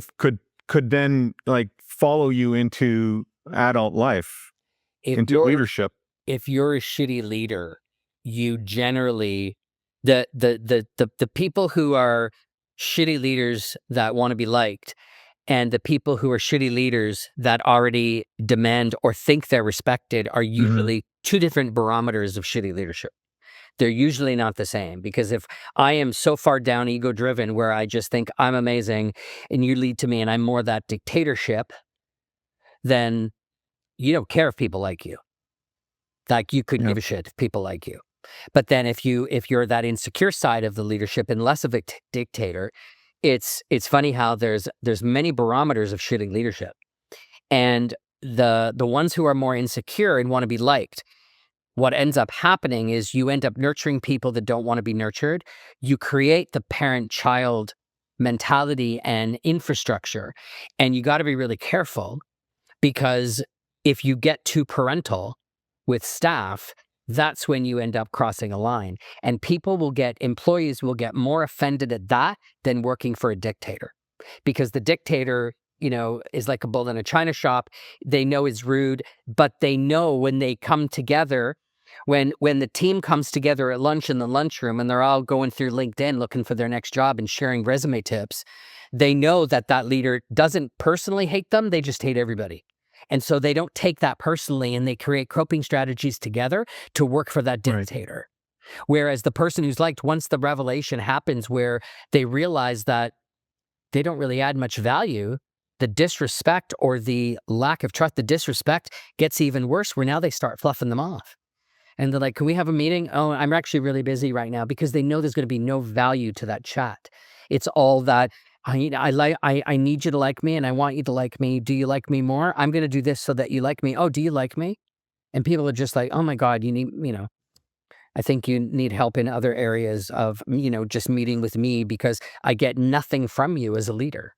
then like follow you into adult life, into leadership. If you're a shitty leader, you generally the people who are shitty leaders that want to be liked, and the people who are shitty leaders that already demand or think they're respected are usually two different barometers of shitty leadership. They're usually not the same, because if I am so far down ego-driven where I just think I'm amazing and you lead to me and I'm more that dictatorship, then you don't care if people like you. Like, you couldn't give a shit if people like you. But then if you're that insecure side of the leadership and less of a dictator, it's funny how there's many barometers of shitty leadership. And the ones who are more insecure and want to be liked, what ends up happening is you end up nurturing people that don't want to be nurtured. You create the parent-child mentality and infrastructure. And you got to be really careful, because if you get too parental with staff, that's when you end up crossing a line. And employees will get more offended at that than working for a dictator. Because the dictator, is like a bull in a china shop. They know it's rude, but they know when they come together, when the team comes together at lunch in the lunchroom and they're all going through LinkedIn looking for their next job and sharing resume tips, they know that leader doesn't personally hate them. They just hate everybody. And so they don't take that personally, and they create coping strategies together to work for that dictator. Right. Whereas the person who's liked, once the revelation happens where they realize that they don't really add much value, the disrespect or the lack of trust, the disrespect gets even worse, where now they start fluffing them off. And they're like, can we have a meeting? Oh, I'm actually really busy right now, because they know there's going to be no value to that chat. It's all that, I need you to like me, and I want you to like me. Do you like me more? I'm going to do this so that you like me. Oh, do you like me? And people are just like, oh my God, I think you need help in other areas of, just meeting with me, because I get nothing from you as a leader.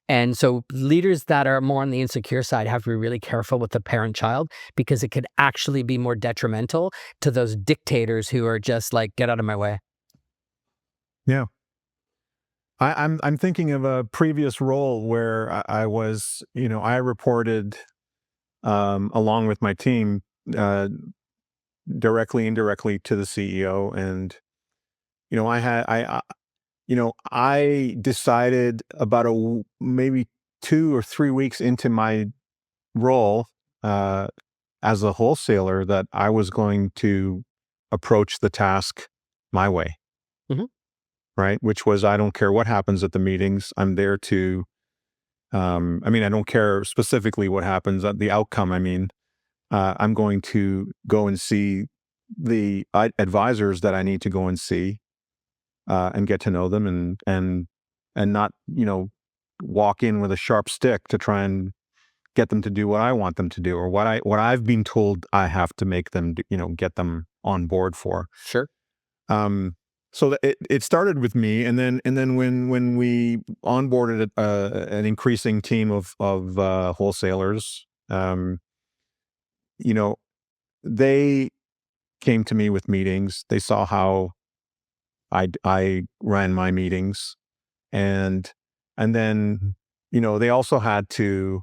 And so leaders that are more on the insecure side have to be really careful with the parent-child, because it could actually be more detrimental to those dictators who are just like, get out of my way. Yeah. I'm thinking of a previous role where I was, I reported along with my team directly, indirectly to the CEO, and I decided about maybe 2 or 3 weeks into my role as a wholesaler that I was going to approach the task my way, Mhm. right? Which was, I don't care what happens at the meetings. I'm there to, I don't care specifically what happens at the outcome. I'm going to go and see the advisors that I need to go and see and get to know them, and not, walk in with a sharp stick to try and get them to do what I want them to do, or what I've been told I have to make them do, get them on board for. Sure. So it started with me, and then when we onboarded an increasing team of wholesalers, you know, they came to me with meetings. They saw how I ran my meetings, and then they also had to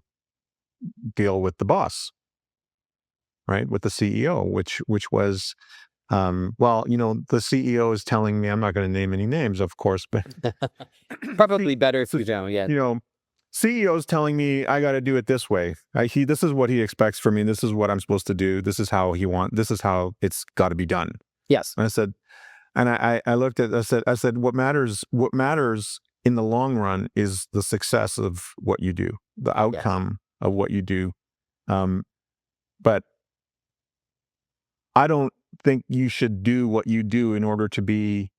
deal with the boss, right, with the CEO, which was the CEO is telling me, I'm not going to name any names, of course, but Probably better if you don't. Yeah. CEO's telling me I got to do it this way. This is what he expects from me. This is what I'm supposed to do. This is how this is how it's got to be done. Yes. And I said, and I looked at, I said, what matters in the long run is the success of what you do, the outcome of what you do. But I don't think you should do what you do in order to be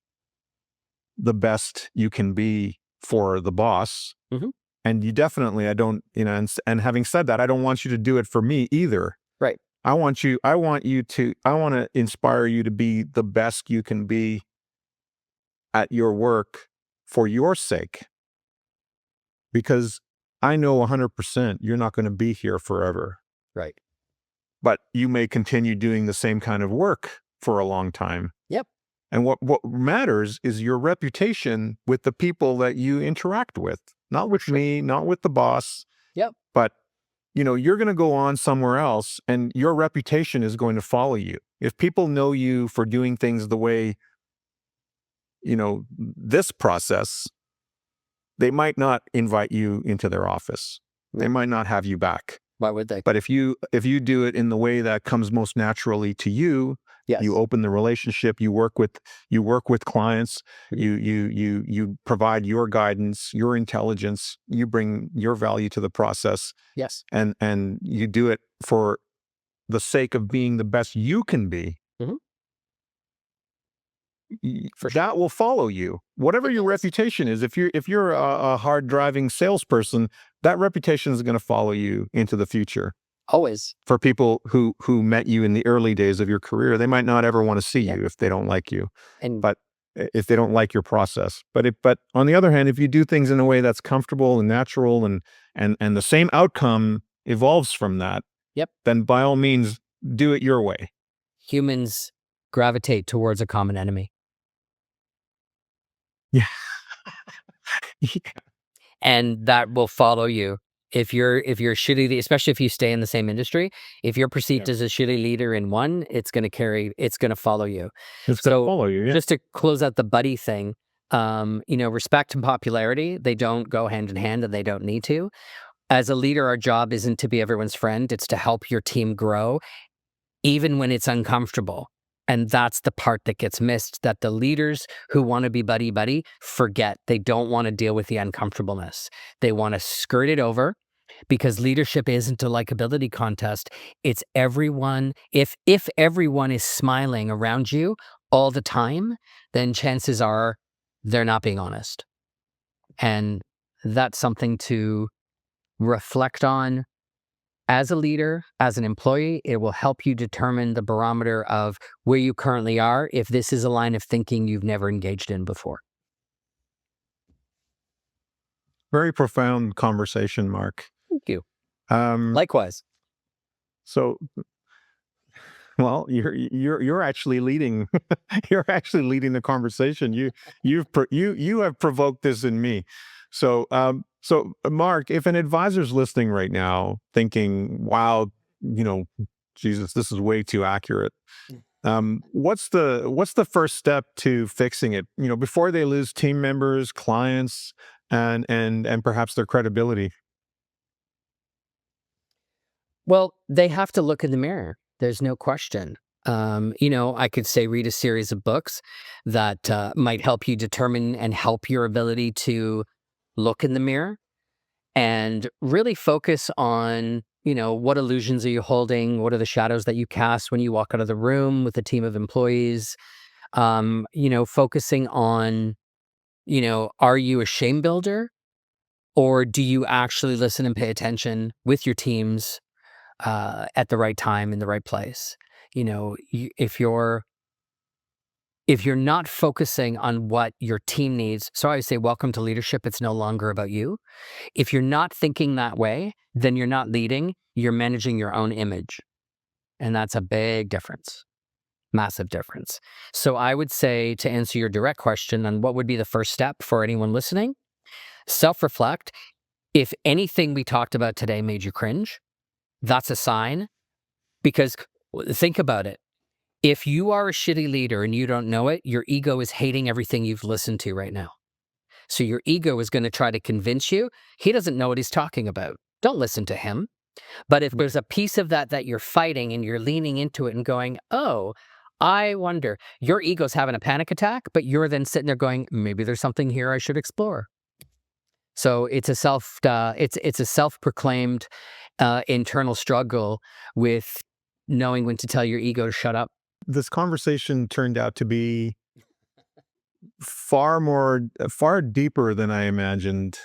the best you can be for the boss. Mhm. And you definitely, I don't, and having said that, I don't want you to do it for me either. Right. I want to inspire you to be the best you can be at your work for your sake. Because I know 100% you're not going to be here forever. Right. But you may continue doing the same kind of work for a long time. Yep. And what matters is your reputation with the people that you interact with, not with me, not with the boss. Yep. But, you're going to go on somewhere else, and your reputation is going to follow you. If people know you for doing things the way, this process, they might not invite you into their office. They might not have you back. Why would they? But if you do it in the way that comes most naturally to you, Yes. you open the relationship, you work with clients, you provide your guidance, your intelligence, you bring your value to the process. Yes. And you do it for the sake of being the best you can be. Mhm. That will follow you. Whatever your reputation is, if you're a hard driving salesperson, that reputation is going to follow you into the future. Always. For people who met you in the early days of your career, they might not ever want to see you if they don't like you, but if they don't like your process. But on the other hand, if you do things in a way that's comfortable and natural, and the same outcome evolves from that, then by all means, do it your way. Humans gravitate towards a common enemy. Yeah. And that will follow you. If you're shitty, especially if you stay in the same industry, if you're perceived as a shitty leader in one, it's going to follow you. It's going to follow you. Yeah. Just to close out the buddy thing, respect and popularity, they don't go hand in hand, and they don't need to. As a leader, our job isn't to be everyone's friend. It's to help your team grow, even when it's uncomfortable. And that's the part that gets missed, that the leaders who want to be buddy-buddy forget. They don't want to deal with the uncomfortableness. They want to skirt it over, because leadership isn't a likability contest. It's everyone. If everyone is smiling around you all the time, then chances are they're not being honest. And that's something to reflect on. As a leader, as an employee, it will help you determine the barometer of where you currently are, if this is a line of thinking you've never engaged in before. Very profound conversation, Mark. Thank you. Um, Likewise. so, well, you're actually leading. You're actually leading the conversation. You have provoked this in me. So Mark, if an advisor's listening right now, thinking, "Wow, Jesus, this is way too accurate." What's the first step to fixing it? Before they lose team members, clients, and perhaps their credibility. Well, they have to look in the mirror. There's no question. I could say read a series of books that might help you determine and help your ability to look in the mirror and really focus on, what illusions are you holding? What are the shadows that you cast when you walk out of the room with a team of employees? Focusing on, are you a shame builder, or do you actually listen and pay attention with your teams at the right time in the right place? If you're not focusing on what your team needs, so I would say welcome to leadership. It's no longer about you. If you're not thinking that way, then you're not leading, you're managing your own image. And that's a big difference, massive difference. So I would say, to answer your direct question on what would be the first step for anyone listening, self-reflect. If anything we talked about today made you cringe, that's a sign, because think about it. If you are a shitty leader and you don't know it, your ego is hating everything you've listened to right now. So your ego is going to try to convince you he doesn't know what he's talking about. Don't listen to him. But if there's a piece of that you're fighting and you're leaning into it and going, oh, I wonder, your ego's having a panic attack, but you're then sitting there going, maybe there's something here I should explore. So it's a self-proclaimed internal struggle with knowing when to tell your ego to shut up. This conversation turned out to be far deeper than I imagined.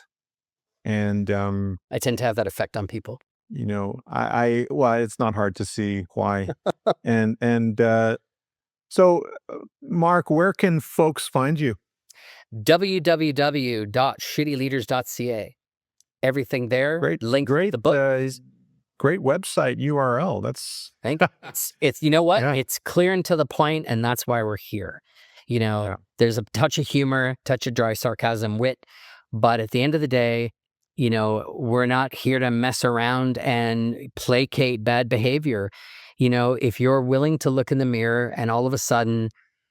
And, I tend to have that effect on people. well, it's not hard to see why. So, Mark, where can folks find you? www.shttyleaders.ca. Everything there. Great the book. Great website URL. That's it's you know what? Yeah. It's clear and to the point, and that's why we're here. There's a touch of humor, touch of dry sarcasm, wit, but at the end of the day, we're not here to mess around and placate bad behavior. If you're willing to look in the mirror and all of a sudden,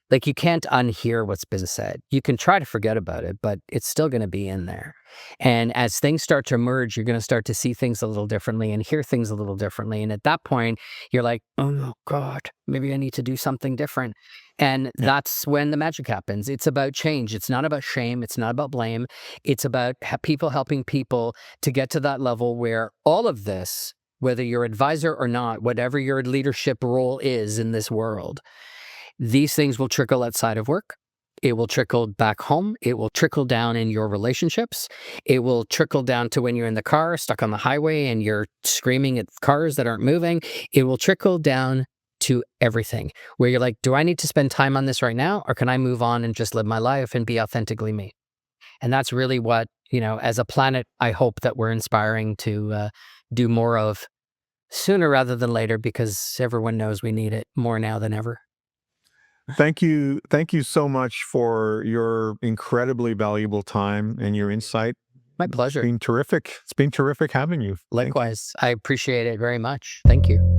like, you can't unhear what's been said. You can try to forget about it, but it's still going to be in there. And as things start to emerge, you're going to start to see things a little differently and hear things a little differently. And at that point, you're like, oh God, maybe I need to do something different. And that's when the magic happens. It's about change. It's not about shame. It's not about blame. It's about people helping people to get to that level where all of this, whether you're advisor or not, whatever your leadership role is in this world, these things will trickle outside of work. It will trickle back home. It will trickle down in your relationships. It will trickle down to when you're in the car, stuck on the highway, and you're screaming at cars that aren't moving. It will trickle down to everything, where you're like, do I need to spend time on this right now? Or can I move on and just live my life and be authentically me? And that's really what, as a planet, I hope that we're inspiring to do more of sooner rather than later, because everyone knows we need it more now than ever. Thank you so much for your incredibly valuable time and your insight. My pleasure. It's been terrific. It's been terrific having you. Likewise. I appreciate it very much. Thank you.